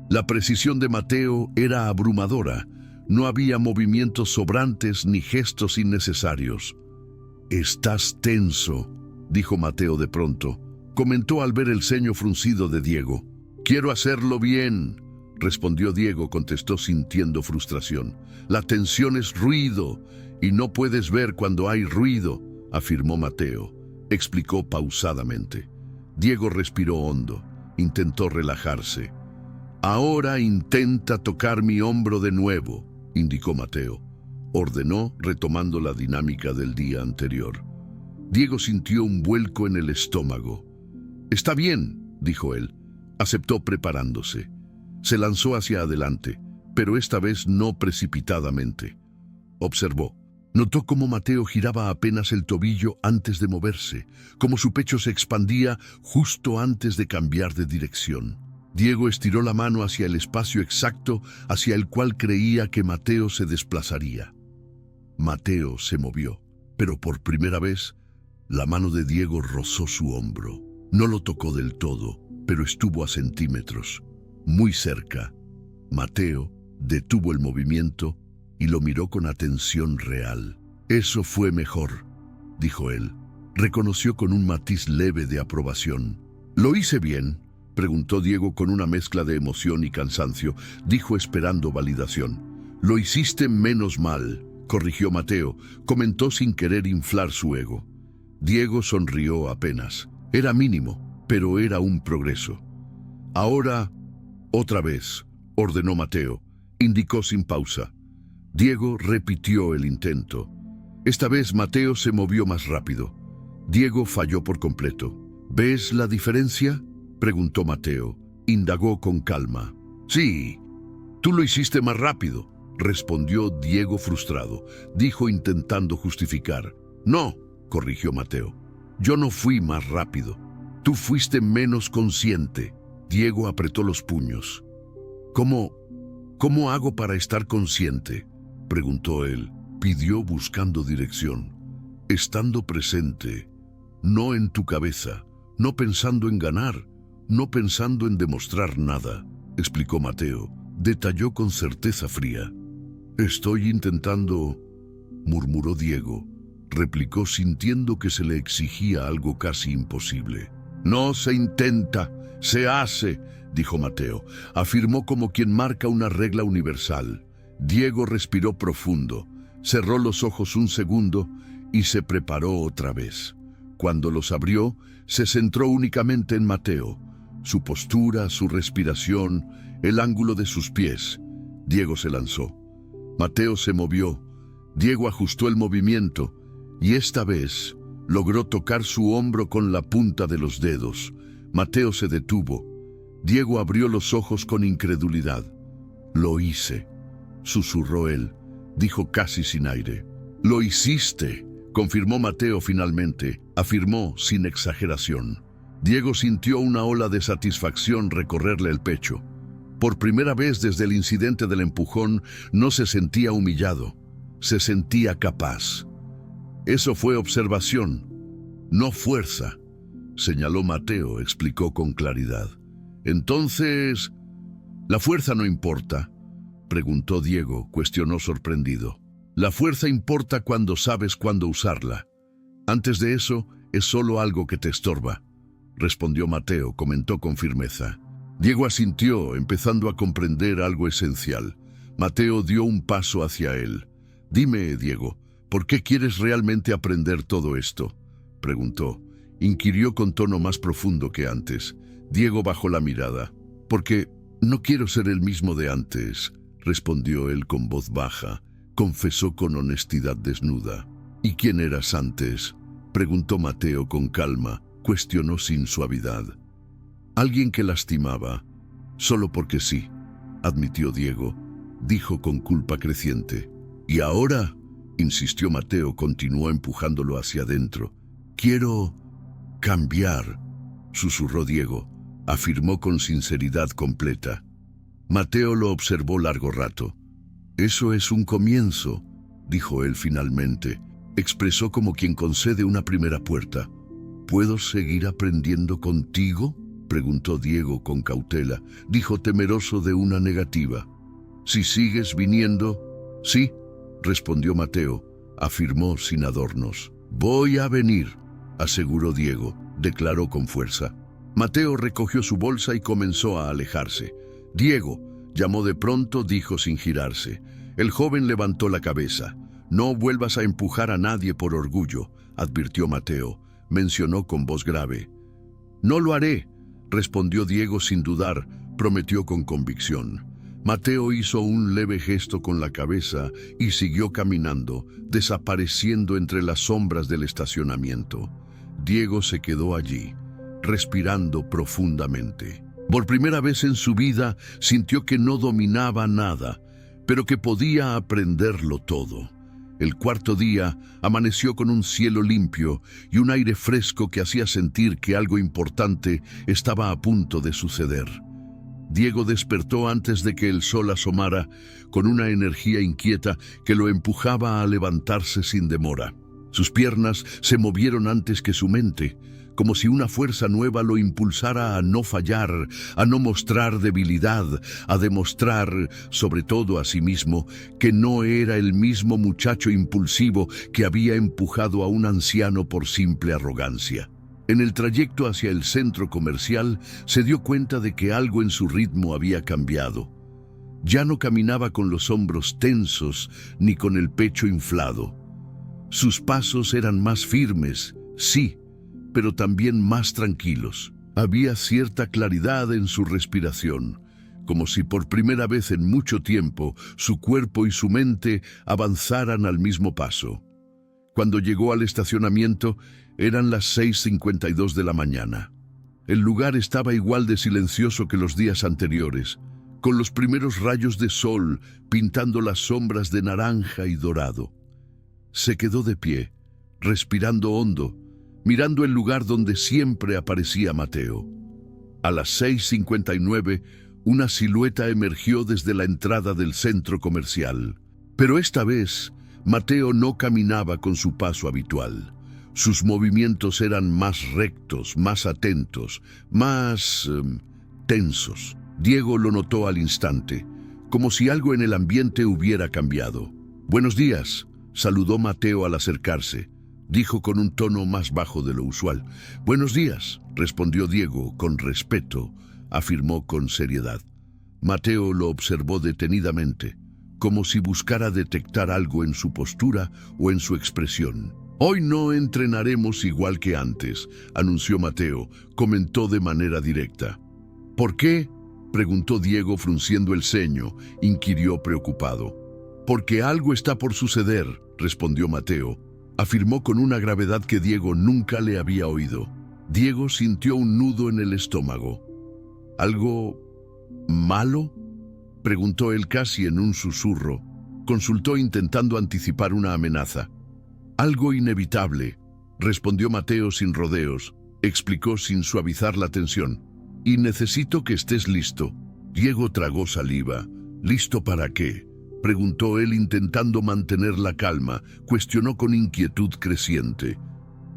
La precisión de Mateo era abrumadora. No había movimientos sobrantes ni gestos innecesarios. «Estás tenso», dijo Mateo de pronto. Comentó al ver el ceño fruncido de Diego. «Quiero hacerlo bien», respondió Diego, contestó sintiendo frustración. «La tensión es ruido, y no puedes ver cuando hay ruido», afirmó Mateo. Explicó pausadamente. Diego respiró hondo. Intentó relajarse. «Ahora intenta tocar mi hombro de nuevo», indicó Mateo. Ordenó, retomando la dinámica del día anterior. Diego sintió un vuelco en el estómago. «Está bien», dijo él. Aceptó preparándose. Se lanzó hacia adelante, pero esta vez no precipitadamente. Observó. Notó cómo Mateo giraba apenas el tobillo antes de moverse, cómo su pecho se expandía justo antes de cambiar de dirección. Diego estiró la mano hacia el espacio exacto hacia el cual creía que Mateo se desplazaría. Mateo se movió, pero por primera vez, la mano de Diego rozó su hombro. No lo tocó del todo, pero estuvo a centímetros, muy cerca. Mateo detuvo el movimiento y lo miró con atención real. «Eso fue mejor», dijo él. Reconoció con un matiz leve de aprobación. «¿Lo hice bien?», preguntó Diego con una mezcla de emoción y cansancio. Dijo esperando validación. «Lo hiciste menos mal», corrigió Mateo. Comentó sin querer inflar su ego. Diego sonrió apenas. Era mínimo, pero era un progreso. «Ahora, otra vez», ordenó Mateo. Indicó sin pausa. Diego repitió el intento. Esta vez Mateo se movió más rápido. Diego falló por completo. «¿Ves la diferencia?», preguntó Mateo. Indagó con calma. «Sí, tú lo hiciste más rápido», respondió Diego frustrado. Dijo intentando justificar. «No», corrigió Mateo. «Yo no fui más rápido. Tú fuiste menos consciente». Diego apretó los puños. ¿Cómo hago para estar consciente?», preguntó él. Pidió buscando dirección. «Estando presente, no en tu cabeza, no pensando en ganar, no pensando en demostrar nada», explicó Mateo. Detalló con certeza fría. «Estoy intentando», murmuró Diego. Replicó sintiendo que se le exigía algo casi imposible. «No se intenta, se hace», dijo Mateo. Afirmó como quien marca una regla universal. Diego respiró profundo, cerró los ojos un segundo y se preparó otra vez. Cuando los abrió, se centró únicamente en Mateo, su postura, su respiración, el ángulo de sus pies. Diego se lanzó. Mateo se movió. Diego ajustó el movimiento y esta vez logró tocar su hombro con la punta de los dedos. Mateo se detuvo. Diego abrió los ojos con incredulidad. «Lo hice», susurró él. Dijo casi sin aire. «Lo hiciste», confirmó Mateo finalmente. Afirmó sin exageración. Diego sintió una ola de satisfacción recorrerle el pecho. Por primera vez desde el incidente del empujón, no se sentía humillado. Se sentía capaz. «Eso fue observación, no fuerza», señaló Mateo, explicó con claridad. «Entonces, ¿la fuerza no importa?», preguntó Diego, cuestionó sorprendido. «La fuerza importa cuando sabes cuándo usarla. Antes de eso, es solo algo que te estorba», respondió Mateo, comentó con firmeza. Diego asintió, empezando a comprender algo esencial. Mateo dio un paso hacia él. «Dime, Diego, ¿por qué quieres realmente aprender todo esto?», preguntó. Inquirió con tono más profundo que antes. Diego bajó la mirada. «Porque no quiero ser el mismo de antes», respondió él con voz baja. Confesó con honestidad desnuda. «¿Y quién eras antes?», preguntó Mateo con calma. Cuestionó sin suavidad. «Alguien que lastimaba, solo porque sí», admitió Diego. Dijo con culpa creciente. «¿Y ahora?», insistió Mateo, continuó empujándolo hacia adentro. «Quiero cambiar», susurró Diego. Afirmó con sinceridad completa. Mateo lo observó largo rato. «Eso es un comienzo», dijo él finalmente. Expresó como quien concede una primera puerta. «¿Puedo seguir aprendiendo contigo?», preguntó Diego con cautela. Dijo temeroso de una negativa. «Si sigues viniendo». «Sí», respondió Mateo. Afirmó sin adornos. «Voy a venir», aseguró Diego. Declaró con fuerza. Mateo recogió su bolsa y comenzó a alejarse. «Diego», llamó de pronto, dijo sin girarse. El joven levantó la cabeza. «No vuelvas a empujar a nadie por orgullo», advirtió Mateo. Mencionó con voz grave. «No lo haré», respondió Diego sin dudar. Prometió con convicción. Mateo hizo un leve gesto con la cabeza y siguió caminando, desapareciendo entre las sombras del estacionamiento. Diego se quedó allí, respirando profundamente. Por primera vez en su vida sintió que no dominaba nada, pero que podía aprenderlo todo. El cuarto día amaneció con un cielo limpio y un aire fresco que hacía sentir que algo importante estaba a punto de suceder. Diego despertó antes de que el sol asomara, con una energía inquieta que lo empujaba a levantarse sin demora. Sus piernas se movieron antes que su mente, como si una fuerza nueva lo impulsara a no fallar, a no mostrar debilidad, a demostrar, sobre todo a sí mismo, que no era el mismo muchacho impulsivo que había empujado a un anciano por simple arrogancia. En el trayecto hacia el centro comercial se dio cuenta de que algo en su ritmo había cambiado. Ya no caminaba con los hombros tensos ni con el pecho inflado. Sus pasos eran más firmes, sí, pero también más tranquilos. Había cierta claridad en su respiración, como si por primera vez en mucho tiempo su cuerpo y su mente avanzaran al mismo paso. Cuando llegó al estacionamiento, eran las 6:52 de la mañana. El lugar estaba igual de silencioso que los días anteriores, con los primeros rayos de sol pintando las sombras de naranja y dorado. Se quedó de pie, respirando hondo, mirando el lugar donde siempre aparecía Mateo. A las 6:59, una silueta emergió desde la entrada del centro comercial. Pero esta vez, Mateo no caminaba con su paso habitual. Sus movimientos eran más rectos, más atentos, más tensos. Diego lo notó al instante, como si algo en el ambiente hubiera cambiado. «Buenos días», saludó Mateo al acercarse. Dijo con un tono más bajo de lo usual. «Buenos días», respondió Diego con respeto, afirmó con seriedad. Mateo lo observó detenidamente, como si buscara detectar algo en su postura o en su expresión. «Hoy no entrenaremos igual que antes», anunció Mateo. Comentó de manera directa. «¿Por qué?», preguntó Diego frunciendo el ceño. Inquirió preocupado. «Porque algo está por suceder», respondió Mateo. Afirmó con una gravedad que Diego nunca le había oído. Diego sintió un nudo en el estómago. «¿Algo malo?», preguntó él casi en un susurro. Consultó intentando anticipar una amenaza. «Algo inevitable», respondió Mateo sin rodeos. Explicó sin suavizar la tensión. «Y necesito que estés listo». Diego tragó saliva. «¿Listo para qué?», preguntó él intentando mantener la calma. Cuestionó con inquietud creciente.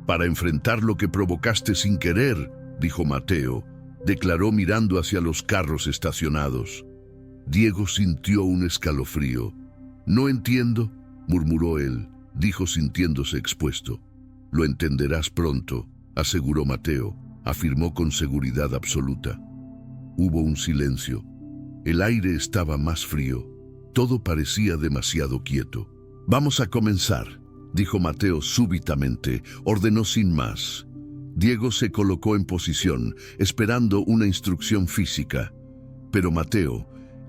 «Para enfrentar lo que provocaste sin querer», dijo Mateo. Declaró mirando hacia los carros estacionados. Diego sintió un escalofrío. «No entiendo», murmuró él. Dijo sintiéndose expuesto. «Lo entenderás pronto», aseguró Mateo. Afirmó con seguridad absoluta. Hubo un silencio. El aire estaba más frío. Todo parecía demasiado quieto. «Vamos a comenzar», dijo Mateo súbitamente. Ordenó sin más. Diego se colocó en posición, esperando una instrucción física. Pero Mateo,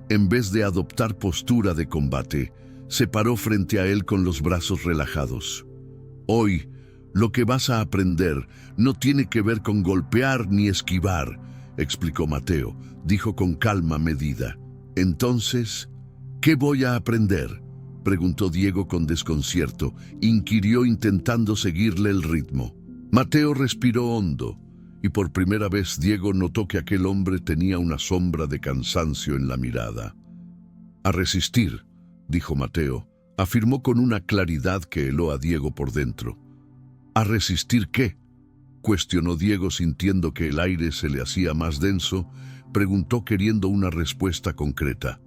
en vez de adoptar postura de combate, se paró frente a él con los brazos relajados. «Hoy, lo que vas a aprender no tiene que ver con golpear ni esquivar», explicó Mateo. Dijo con calma medida. «Entonces, ¿qué voy a aprender?», preguntó Diego con desconcierto. Inquirió intentando seguirle el ritmo. Mateo respiró hondo, y por primera vez Diego notó que aquel hombre tenía una sombra de cansancio en la mirada. «A resistir», dijo Mateo. Afirmó con una claridad que heló a Diego por dentro. «¿A resistir qué?», cuestionó Diego sintiendo que el aire se le hacía más denso. Preguntó queriendo una respuesta concreta.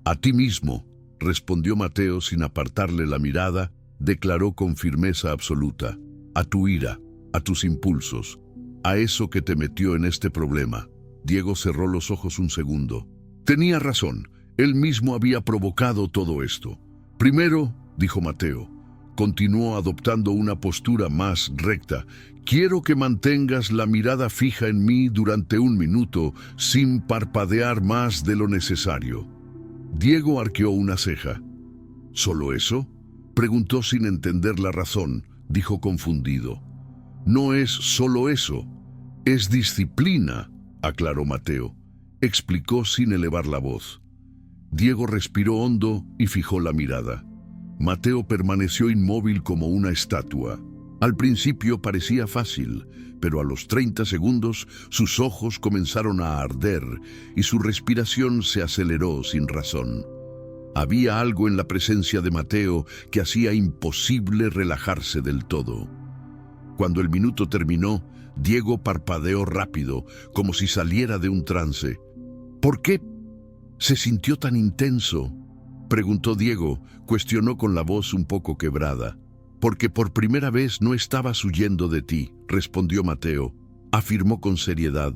«A ti mismo», respondió Mateo sin apartarle la mirada. Declaró con firmeza absoluta. «A tu ira, a tus impulsos, a eso que te metió en este problema». Diego cerró los ojos un segundo. Tenía razón, él mismo había provocado todo esto. «Primero», dijo Mateo, continuó adoptando una postura más recta, «quiero que mantengas la mirada fija en mí durante 1 minuto, sin parpadear más de lo necesario». Diego arqueó una ceja. «¿Solo eso?», preguntó sin entender la razón. Dijo confundido. «No es solo eso, es disciplina», aclaró Mateo. Explicó sin elevar la voz. Diego respiró hondo y fijó la mirada. Mateo permaneció inmóvil como una estatua. Al principio parecía fácil, pero a los 30 segundos sus ojos comenzaron a arder y su respiración se aceleró sin razón. Había algo en la presencia de Mateo que hacía imposible relajarse del todo. Cuando el minuto terminó, Diego parpadeó rápido, como si saliera de un trance. «¿Por qué se sintió tan intenso?», preguntó Diego. Cuestionó con la voz un poco quebrada. «Porque por primera vez no estabas huyendo de ti», respondió Mateo. Afirmó con seriedad.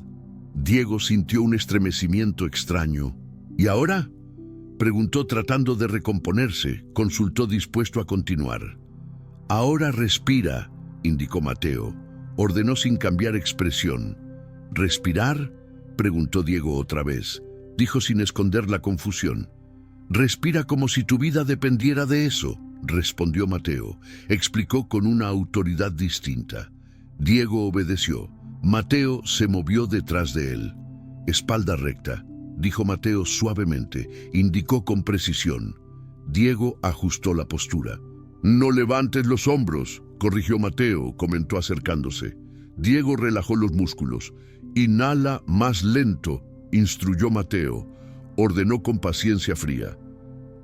Diego sintió un estremecimiento extraño. «¿Y ahora?», preguntó tratando de recomponerse. Consultó dispuesto a continuar. «Ahora respira», indicó Mateo. Ordenó sin cambiar expresión. «¿Respirar?», preguntó Diego otra vez. Dijo sin esconder la confusión. «Respira como si tu vida dependiera de eso», respondió Mateo. Explicó con una autoridad distinta. Diego obedeció. Mateo se movió detrás de él. «Espalda recta», dijo Mateo suavemente. Indicó con precisión. Diego ajustó la postura. «No levantes los hombros», corrigió Mateo, comentó acercándose. Diego relajó los músculos. «Inhala más lento», instruyó Mateo. Ordenó con paciencia fría.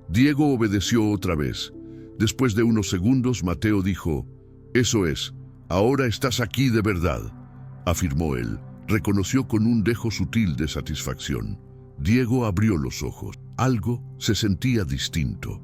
Diego obedeció otra vez. Después de unos segundos, Mateo dijo: «Eso es, ahora estás aquí de verdad», afirmó él. Reconoció con un dejo sutil de satisfacción. Diego abrió los ojos. Algo se sentía distinto,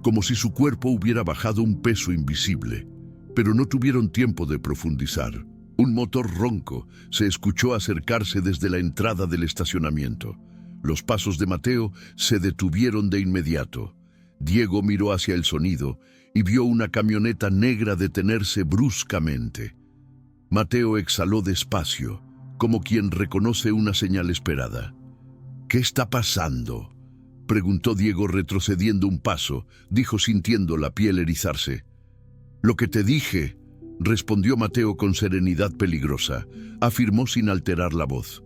como si su cuerpo hubiera bajado un peso invisible. Pero no tuvieron tiempo de profundizar. Un motor ronco se escuchó acercarse desde la entrada del estacionamiento. Los pasos de Mateo se detuvieron de inmediato. Diego miró hacia el sonido y vio una camioneta negra detenerse bruscamente. Mateo exhaló despacio, como quien reconoce una señal esperada. «¿Qué está pasando?», preguntó Diego retrocediendo un paso. Dijo sintiendo la piel erizarse. «Lo que te dije», respondió Mateo con serenidad peligrosa. Afirmó sin alterar la voz.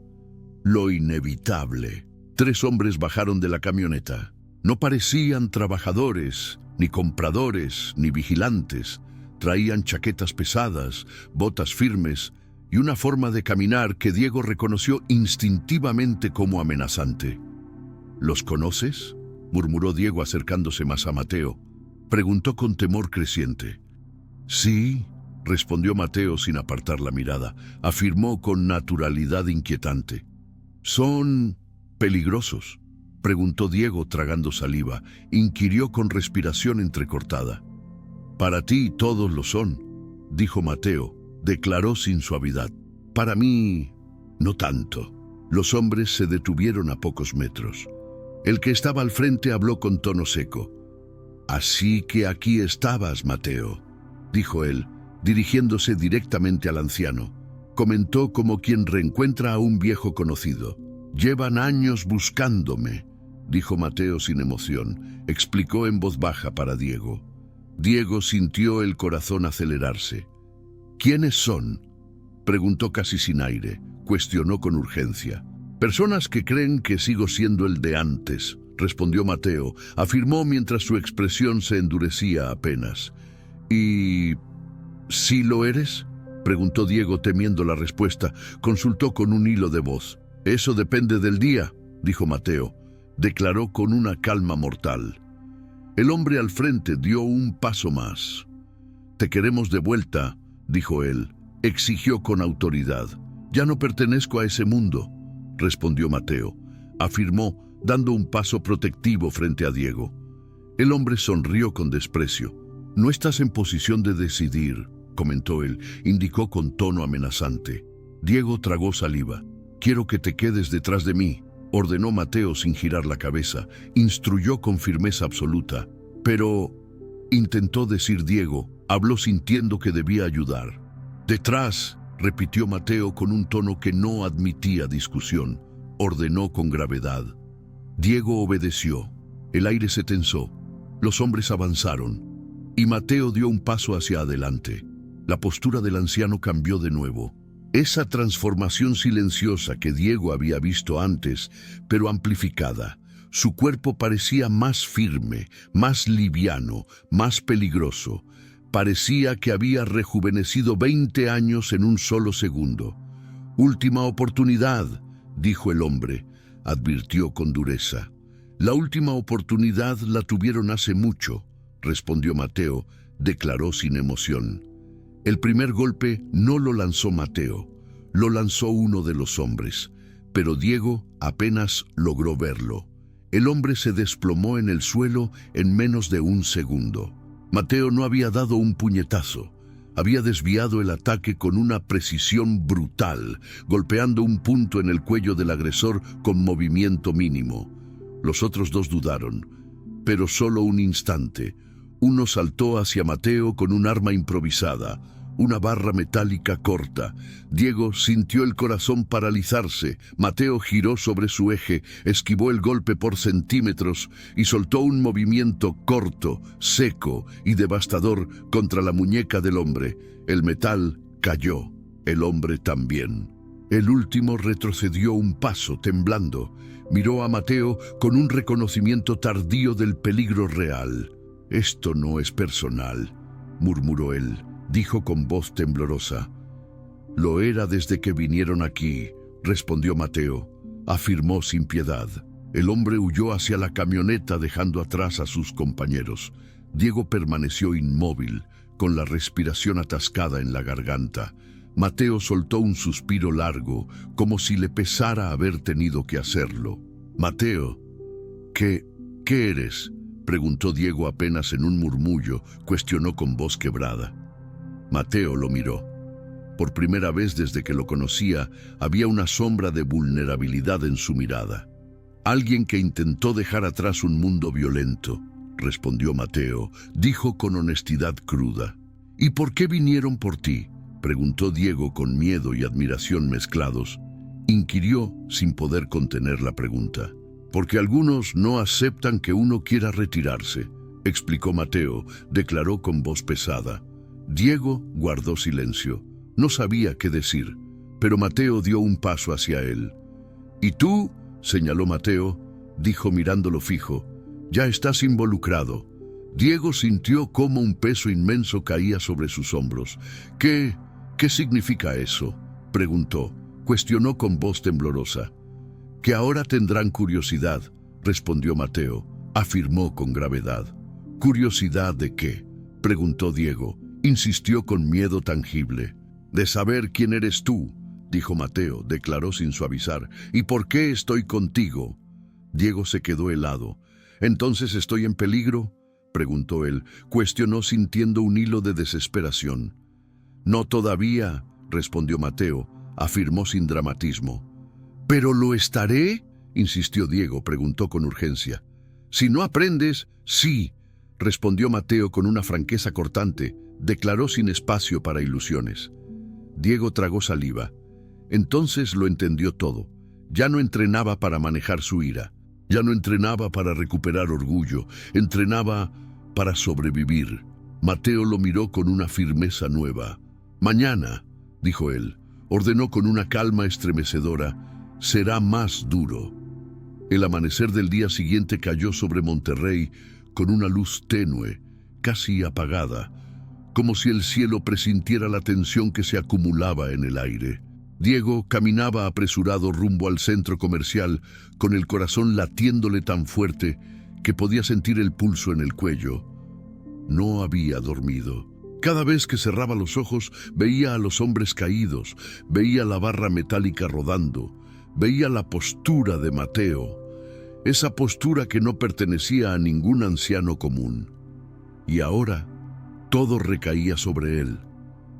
«Lo inevitable». 3 hombres bajaron de la camioneta. No parecían trabajadores, ni compradores, ni vigilantes. Traían chaquetas pesadas, botas firmes y una forma de caminar que Diego reconoció instintivamente como amenazante. «¿Los conoces?», murmuró Diego acercándose más a Mateo. Preguntó con temor creciente. «Sí», respondió Mateo sin apartar la mirada. Afirmó con naturalidad inquietante. «¿Son peligrosos?», preguntó Diego tragando saliva. Inquirió con respiración entrecortada. «Para ti todos lo son», dijo Mateo. Declaró sin suavidad. «Para mí, no tanto». Los hombres se detuvieron a pocos metros. El que estaba al frente habló con tono seco. «Así que aquí estabas, Mateo», dijo él, dirigiéndose directamente al anciano. Comentó como quien reencuentra a un viejo conocido. «Llevan años buscándome», dijo Mateo sin emoción. Explicó en voz baja para Diego. Diego sintió el corazón acelerarse. «¿Quiénes son?», preguntó casi sin aire. Cuestionó con urgencia. «Personas que creen que sigo siendo el de antes», respondió Mateo. Afirmó mientras su expresión se endurecía apenas. «¿Y sí lo eres?», preguntó Diego temiendo la respuesta. Consultó con un hilo de voz. «Eso depende del día», dijo Mateo. Declaró con una calma mortal. El hombre al frente dio un paso más. «Te queremos de vuelta», dijo él. Exigió con autoridad. «Ya no pertenezco a ese mundo», respondió Mateo. Afirmó, dando un paso protectivo frente a Diego. El hombre sonrió con desprecio. «No estás en posición de decidir», comentó él. Indicó con tono amenazante. Diego tragó saliva. «Quiero que te quedes detrás de mí», ordenó Mateo sin girar la cabeza. Instruyó con firmeza absoluta. «Pero», intentó decir Diego, habló sintiendo que debía ayudar. «Detrás», repitió Mateo con un tono que no admitía discusión. Ordenó con gravedad. Diego obedeció. El aire se tensó. Los hombres avanzaron. Y Mateo dio un paso hacia adelante. La postura del anciano cambió de nuevo. Esa transformación silenciosa que Diego había visto antes, pero amplificada. Su cuerpo parecía más firme, más liviano, más peligroso. Parecía que había rejuvenecido 20 años en un solo segundo. «Última oportunidad», dijo el hombre. Advirtió con dureza. «La última oportunidad la tuvieron hace mucho», respondió Mateo. Declaró sin emoción. El primer golpe no lo lanzó Mateo, lo lanzó uno de los hombres, pero Diego apenas logró verlo. El hombre se desplomó en el suelo en menos de un segundo. Mateo no había dado un puñetazo. Había desviado el ataque con una precisión brutal, golpeando un punto en el cuello del agresor con movimiento mínimo. Los otros dos dudaron, pero solo un instante. Uno saltó hacia Mateo con un arma improvisada, una barra metálica corta. Diego sintió el corazón paralizarse. Mateo giró sobre su eje, esquivó el golpe por centímetros y soltó un movimiento corto, seco y devastador contra la muñeca del hombre. El metal cayó, el hombre también. El último retrocedió un paso, temblando. Miró a Mateo con un reconocimiento tardío del peligro real. «Esto no es personal», murmuró él. Dijo con voz temblorosa. «Lo era desde que vinieron aquí», respondió Mateo. Afirmó sin piedad. El hombre huyó hacia la camioneta dejando atrás a sus compañeros. Diego permaneció inmóvil, con la respiración atascada en la garganta. Mateo soltó un suspiro largo, como si le pesara haber tenido que hacerlo. «Mateo, ¿qué eres?», preguntó Diego apenas en un murmullo. Cuestionó con voz quebrada. Mateo lo miró. Por primera vez desde que lo conocía, había una sombra de vulnerabilidad en su mirada. «Alguien que intentó dejar atrás un mundo violento», respondió Mateo. Dijo con honestidad cruda. «¿Y por qué vinieron por ti?», preguntó Diego con miedo y admiración mezclados. Inquirió sin poder contener la pregunta. «Porque algunos no aceptan que uno quiera retirarse», explicó Mateo. Declaró con voz pesada. Diego guardó silencio. No sabía qué decir, pero Mateo dio un paso hacia él. «¿Y tú?», señaló Mateo, dijo mirándolo fijo. «Ya estás involucrado». Diego sintió cómo un peso inmenso caía sobre sus hombros. ¿Qué significa eso?», preguntó. Cuestionó con voz temblorosa. «Que ahora tendrán curiosidad», respondió Mateo. Afirmó con gravedad. «¿Curiosidad de qué?», preguntó Diego. Insistió con miedo tangible. «De saber quién eres tú», dijo Mateo. Declaró sin suavizar. «¿Y por qué estoy contigo?». Diego se quedó helado. «¿Entonces estoy en peligro?», preguntó él. Cuestionó sintiendo un hilo de desesperación. «No todavía», respondió Mateo. Afirmó sin dramatismo. ¿Pero lo estaré?, insistió Diego, preguntó con urgencia. Si no aprendes, sí, respondió Mateo con una franqueza cortante, declaró sin espacio para ilusiones. Diego tragó saliva. Entonces lo entendió todo. Ya no entrenaba para manejar su ira. Ya no entrenaba para recuperar orgullo. Entrenaba para sobrevivir. Mateo lo miró con una firmeza nueva. Mañana, dijo él, ordenó con una calma estremecedora, será más duro. El amanecer del día siguiente cayó sobre Monterrey con una luz tenue, casi apagada, como si el cielo presintiera la tensión que se acumulaba en el aire. Diego caminaba apresurado rumbo al centro comercial, con el corazón latiéndole tan fuerte que podía sentir el pulso en el cuello. No había dormido. Cada vez que cerraba los ojos, veía a los hombres caídos, veía la barra metálica rodando, veía la postura de Mateo, esa postura que no pertenecía a ningún anciano común. Y ahora, todo recaía sobre él.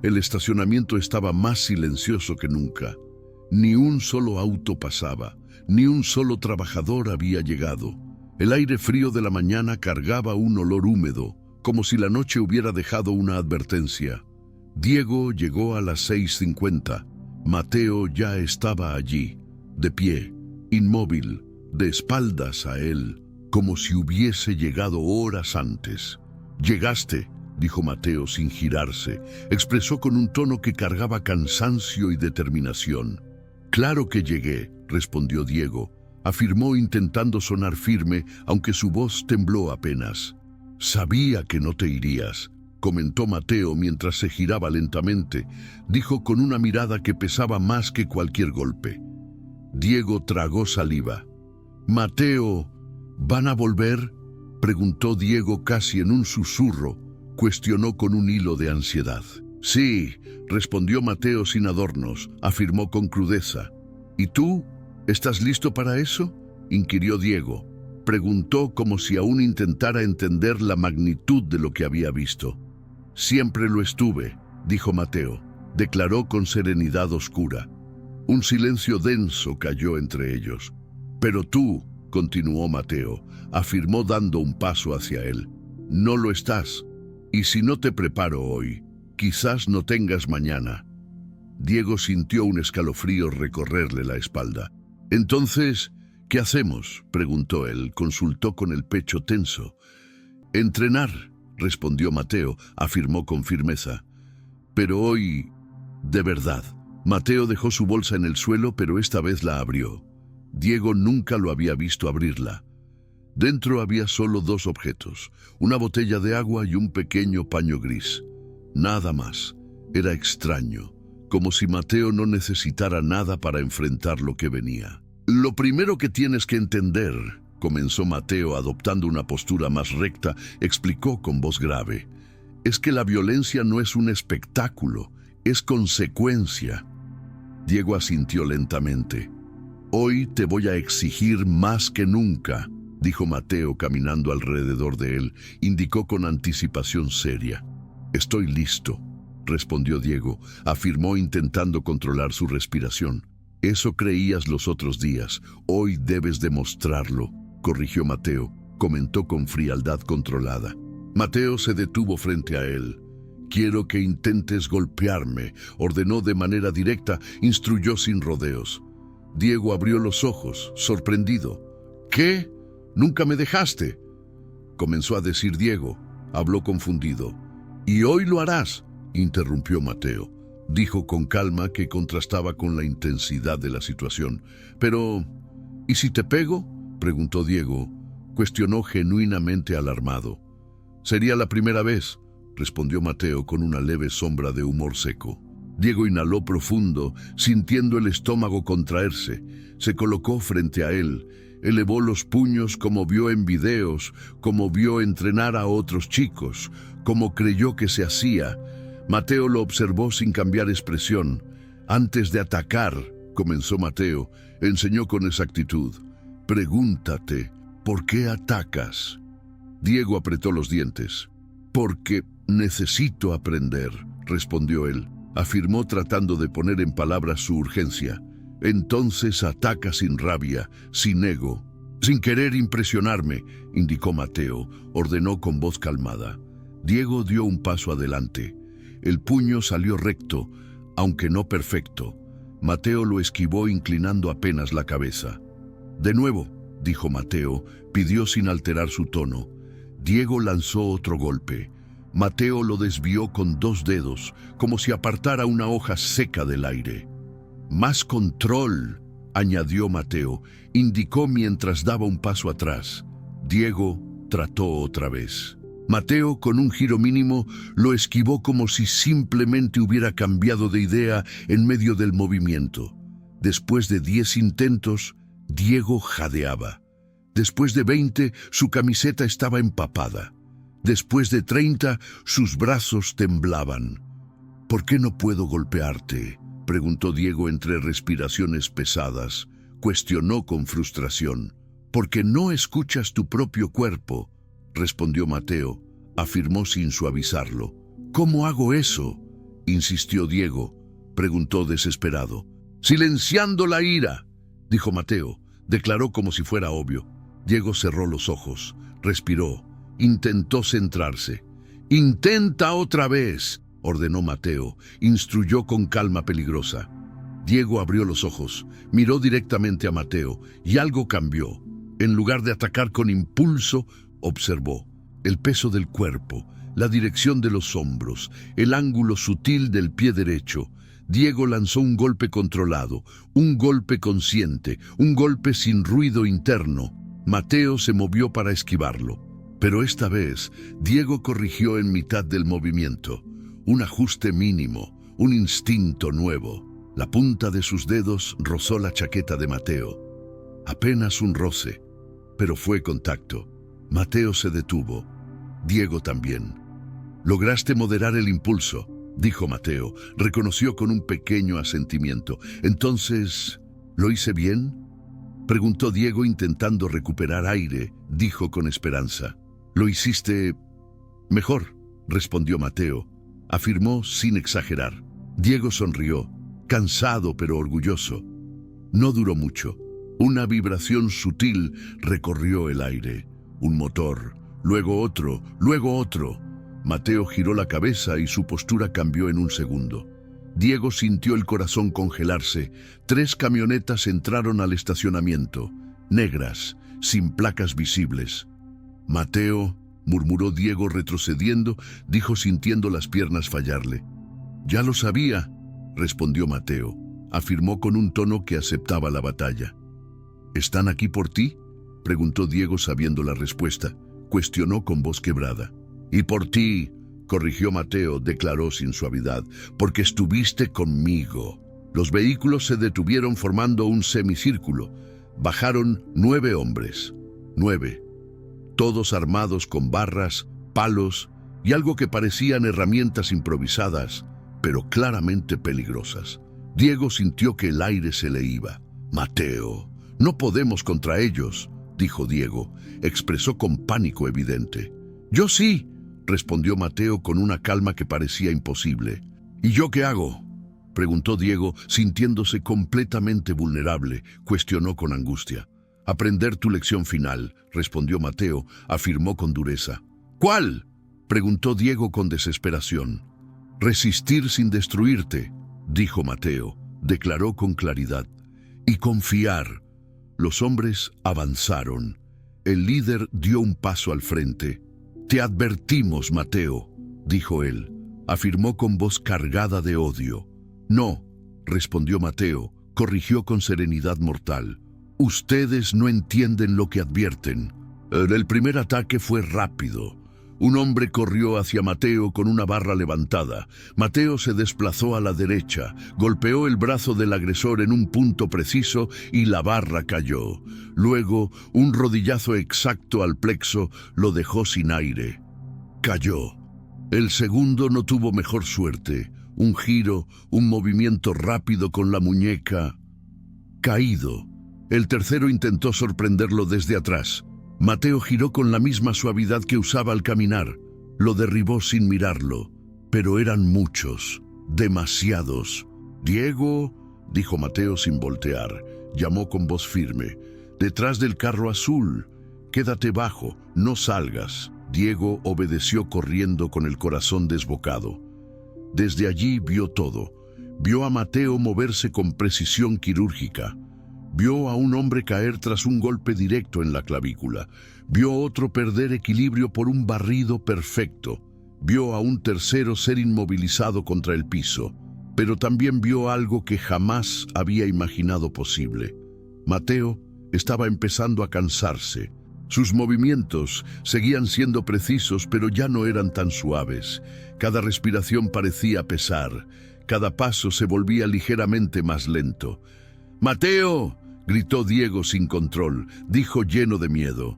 El estacionamiento estaba más silencioso que nunca. Ni un solo auto pasaba, ni un solo trabajador había llegado. El aire frío de la mañana cargaba un olor húmedo, como si la noche hubiera dejado una advertencia. Diego llegó a las 6:50. Mateo ya estaba allí, de pie, inmóvil, de espaldas a él, como si hubiese llegado horas antes. «Llegaste», dijo Mateo sin girarse. Expresó con un tono que cargaba cansancio y determinación. «Claro que llegué», respondió Diego. Afirmó intentando sonar firme, aunque su voz tembló apenas. «Sabía que no te irías», comentó Mateo mientras se giraba lentamente. Dijo con una mirada que pesaba más que cualquier golpe. Diego tragó saliva. «Mateo, ¿van a volver?», preguntó Diego casi en un susurro. Cuestionó con un hilo de ansiedad. «Sí», respondió Mateo sin adornos, afirmó con crudeza. «¿Y tú? ¿Estás listo para eso?», inquirió Diego. Preguntó como si aún intentara entender la magnitud de lo que había visto. «Siempre lo estuve», dijo Mateo. Declaró con serenidad oscura. Un silencio denso cayó entre ellos. «Pero tú», continuó Mateo, afirmó dando un paso hacia él, «no lo estás. Y si no te preparo hoy, quizás no tengas mañana». Diego sintió un escalofrío recorrerle la espalda. «Entonces, ¿qué hacemos?», preguntó él. Consultó con el pecho tenso. «Entrenar», respondió Mateo, afirmó con firmeza. «Pero hoy, de verdad». Mateo dejó su bolsa en el suelo, pero esta vez la abrió. Diego nunca lo había visto abrirla. Dentro había solo dos objetos, una botella de agua y un pequeño paño gris. Nada más. Era extraño, como si Mateo no necesitara nada para enfrentar lo que venía. «Lo primero que tienes que entender», comenzó Mateo adoptando una postura más recta, explicó con voz grave, «es que la violencia no es un espectáculo, es consecuencia». Diego asintió lentamente. «Hoy te voy a exigir más que nunca», dijo Mateo caminando alrededor de él. Indicó con anticipación seria. «Estoy listo», respondió Diego. Afirmó intentando controlar su respiración. «Eso creías los otros días. Hoy debes demostrarlo», corrigió Mateo. Comentó con frialdad controlada. Mateo se detuvo frente a él. «Quiero que intentes golpearme», ordenó de manera directa, instruyó sin rodeos. Diego abrió los ojos, sorprendido. «¿Qué? ¿Nunca me dejaste?», comenzó a decir Diego. Habló confundido. «¿Y hoy lo harás?», interrumpió Mateo. Dijo con calma que contrastaba con la intensidad de la situación. «Pero, ¿y si te pego?», preguntó Diego. Cuestionó genuinamente alarmado. «Sería la primera vez», respondió Mateo con una leve sombra de humor seco. Diego inhaló profundo, sintiendo el estómago contraerse. Se colocó frente a él, elevó los puños como vio en videos, como vio entrenar a otros chicos, como creyó que se hacía. Mateo lo observó sin cambiar expresión. «Antes de atacar», comenzó Mateo, enseñó con exactitud. «Pregúntate, ¿por qué atacas?». Diego apretó los dientes. «Porque necesito aprender», respondió él. Afirmó tratando de poner en palabras su urgencia. Entonces ataca sin rabia, sin ego, sin querer impresionarme, indicó Mateo, ordenó con voz calmada. Diego dio un paso adelante. El puño salió recto, aunque no perfecto. Mateo lo esquivó inclinando apenas la cabeza. De nuevo, dijo Mateo, pidió sin alterar su tono. Diego lanzó otro golpe. Mateo lo desvió con 2 dedos, como si apartara una hoja seca del aire. Más control, añadió Mateo, indicó mientras daba un paso atrás. Diego trató otra vez. Mateo, con un giro mínimo, lo esquivó como si simplemente hubiera cambiado de idea en medio del movimiento. Después de 10 intentos, Diego jadeaba. Después de 20, su camiseta estaba empapada. Después de 30, sus brazos temblaban. ¿Por qué no puedo golpearte?, preguntó Diego entre respiraciones pesadas. Cuestionó con frustración. «Porque no escuchas tu propio cuerpo», respondió Mateo. Afirmó sin suavizarlo. «¿Cómo hago eso?», insistió Diego. Preguntó desesperado. «Silenciando la ira», dijo Mateo. Declaró como si fuera obvio. Diego cerró los ojos, respiró, intentó centrarse. «Intenta otra vez», ordenó Mateo. Instruyó con calma peligrosa. Diego abrió los ojos, miró directamente a Mateo y algo cambió. En lugar de atacar con impulso, observó el peso del cuerpo, la dirección de los hombros, el ángulo sutil del pie derecho. Diego lanzó un golpe controlado, un golpe consciente, un golpe sin ruido interno. Mateo se movió para esquivarlo. Pero esta vez, Diego corrigió en mitad del movimiento. Un ajuste mínimo, un instinto nuevo. La punta de sus dedos rozó la chaqueta de Mateo. Apenas un roce, pero fue contacto. Mateo se detuvo. Diego también. «Lograste moderar el impulso», dijo Mateo. Reconoció con un pequeño asentimiento. «Entonces, ¿lo hice bien?», preguntó Diego intentando recuperar aire. Dijo con esperanza. «Lo hiciste mejor», respondió Mateo. Afirmó sin exagerar. Diego sonrió, cansado pero orgulloso. No duró mucho. Una vibración sutil recorrió el aire. Un motor, luego otro, luego otro. Mateo giró la cabeza y su postura cambió en un segundo. Diego sintió el corazón congelarse. 3 camionetas entraron al estacionamiento, negras, sin placas visibles. «Mateo», murmuró Diego retrocediendo, dijo sintiendo las piernas fallarle. «Ya lo sabía», respondió Mateo. Afirmó con un tono que aceptaba la batalla. «¿Están aquí por ti?», preguntó Diego sabiendo la respuesta. Cuestionó con voz quebrada. «Y por ti», corrigió Mateo, declaró sin suavidad, «porque estuviste conmigo». Los vehículos se detuvieron formando un semicírculo. Bajaron 9 hombres. 9. Todos armados con barras, palos y algo que parecían herramientas improvisadas, pero claramente peligrosas. Diego sintió que el aire se le iba. «Mateo, no podemos contra ellos», dijo Diego. Expresó con pánico evidente. «Yo sí», respondió Mateo con una calma que parecía imposible. «¿Y yo qué hago?», preguntó Diego, sintiéndose completamente vulnerable. Cuestionó con angustia. «Aprender tu lección final», respondió Mateo. Afirmó con dureza. «¿Cuál?», preguntó Diego con desesperación. «Resistir sin destruirte», dijo Mateo. Declaró con claridad. «Y confiar». Los hombres avanzaron. El líder dio un paso al frente. «Te advertimos, Mateo», dijo él. Afirmó con voz cargada de odio. «No», respondió Mateo. Corrigió con serenidad mortal. «Ustedes no entienden lo que advierten». El primer ataque fue rápido. Un hombre corrió hacia Mateo con una barra levantada. Mateo se desplazó a la derecha, golpeó el brazo del agresor en un punto preciso y la barra cayó. Luego, un rodillazo exacto al plexo lo dejó sin aire. Cayó. El segundo no tuvo mejor suerte. Un giro, un movimiento rápido con la muñeca. Caído. El tercero intentó sorprenderlo desde atrás. Mateo giró con la misma suavidad que usaba al caminar. Lo derribó sin mirarlo. Pero eran muchos, demasiados. «Diego», dijo Mateo sin voltear. Llamó con voz firme. «Detrás del carro azul. Quédate bajo, no salgas». Diego obedeció corriendo con el corazón desbocado. Desde allí vio todo. Vio a Mateo moverse con precisión quirúrgica. Vio a un hombre caer tras un golpe directo en la clavícula. Vio a otro perder equilibrio por un barrido perfecto. Vio a un tercero ser inmovilizado contra el piso. Pero también vio algo que jamás había imaginado posible. Mateo estaba empezando a cansarse. Sus movimientos seguían siendo precisos, pero ya no eran tan suaves. Cada respiración parecía pesar. Cada paso se volvía ligeramente más lento. «¡Mateo!», gritó Diego sin control. Dijo lleno de miedo.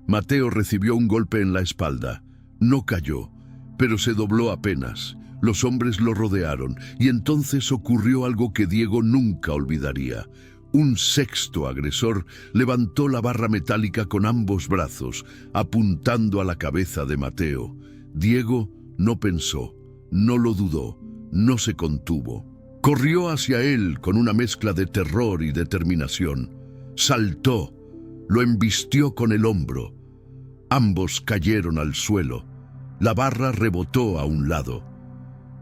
Mateo recibió un golpe en la espalda. No cayó, pero se dobló apenas. Los hombres lo rodearon, y entonces ocurrió algo que Diego nunca olvidaría. Un sexto agresor levantó la barra metálica con ambos brazos, apuntando a la cabeza de Mateo. Diego no pensó, no lo dudó, no se contuvo. Corrió hacia él con una mezcla de terror y determinación. Saltó, lo embistió con el hombro. Ambos cayeron al suelo. La barra rebotó a un lado.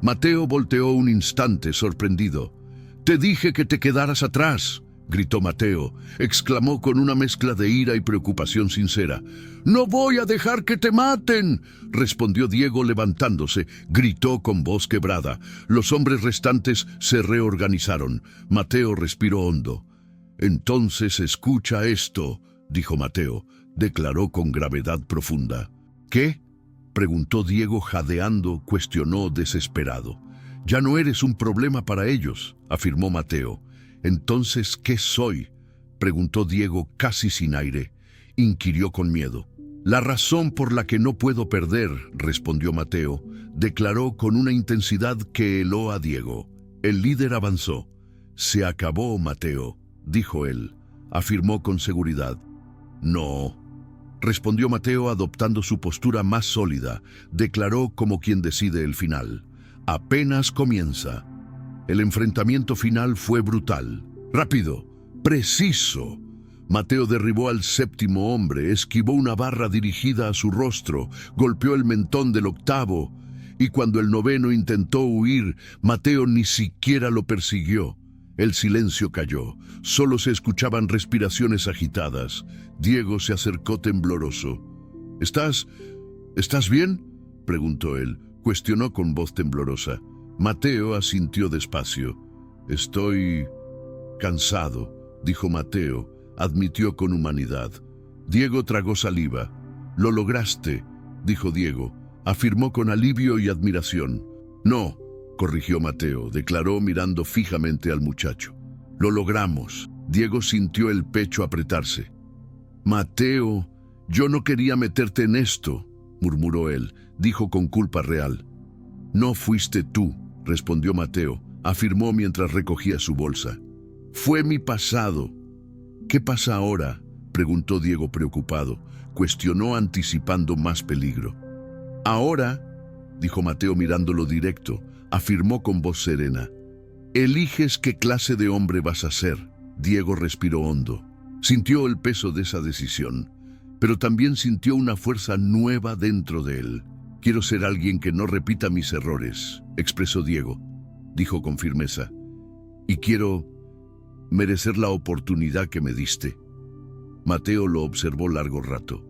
Mateo volteó un instante sorprendido. «Te dije que te quedaras atrás», gritó Mateo. Exclamó con una mezcla de ira y preocupación sincera. «¡No voy a dejar que te maten!», respondió Diego levantándose. Gritó con voz quebrada. Los hombres restantes se reorganizaron. Mateo respiró hondo. «Entonces escucha esto», dijo Mateo. Declaró con gravedad profunda. «¿Qué?», preguntó Diego jadeando, cuestionó desesperado. «Ya no eres un problema para ellos», afirmó Mateo. «Entonces, ¿qué soy?», preguntó Diego casi sin aire. Inquirió con miedo. «La razón por la que no puedo perder», respondió Mateo. Declaró con una intensidad que heló a Diego. El líder avanzó. «Se acabó, Mateo», dijo él. Afirmó con seguridad. «No», respondió Mateo adoptando su postura más sólida. Declaró como quien decide el final. «Apenas comienza». El enfrentamiento final fue brutal, rápido, preciso. Mateo derribó al séptimo hombre, esquivó una barra dirigida a su rostro, golpeó el mentón del octavo, y cuando el noveno intentó huir, Mateo ni siquiera lo persiguió. El silencio cayó, solo se escuchaban respiraciones agitadas. Diego se acercó tembloroso. ¿Estás bien?», preguntó él. Cuestionó con voz temblorosa. Mateo asintió despacio. «Estoy cansado», dijo Mateo. Admitió con humanidad. Diego tragó saliva. «Lo lograste», dijo Diego. Afirmó con alivio y admiración. «No», corrigió Mateo. Declaró mirando fijamente al muchacho. «Lo logramos». Diego sintió el pecho apretarse. «Mateo, yo no quería meterte en esto», murmuró él. Dijo con culpa real. «No fuiste tú», respondió Mateo. Afirmó mientras recogía su bolsa. «Fue mi pasado». «¿Qué pasa ahora?», preguntó Diego preocupado. Cuestionó anticipando más peligro. «Ahora», dijo Mateo mirándolo directo, afirmó con voz serena. «Eliges qué clase de hombre vas a ser». Diego respiró hondo. Sintió el peso de esa decisión, pero también sintió una fuerza nueva dentro de él. «Quiero ser alguien que no repita mis errores», expresó Diego. Dijo con firmeza. «Y quiero merecer la oportunidad que me diste». Mateo lo observó largo rato.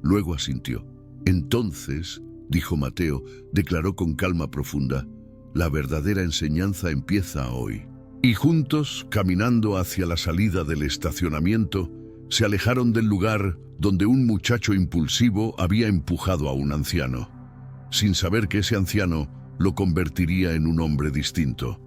Luego asintió. «Entonces», dijo Mateo, declaró con calma profunda, «la verdadera enseñanza empieza hoy». Y juntos, caminando hacia la salida del estacionamiento, se alejaron del lugar donde un muchacho impulsivo había empujado a un anciano, sin saber que ese anciano lo convertiría en un hombre distinto.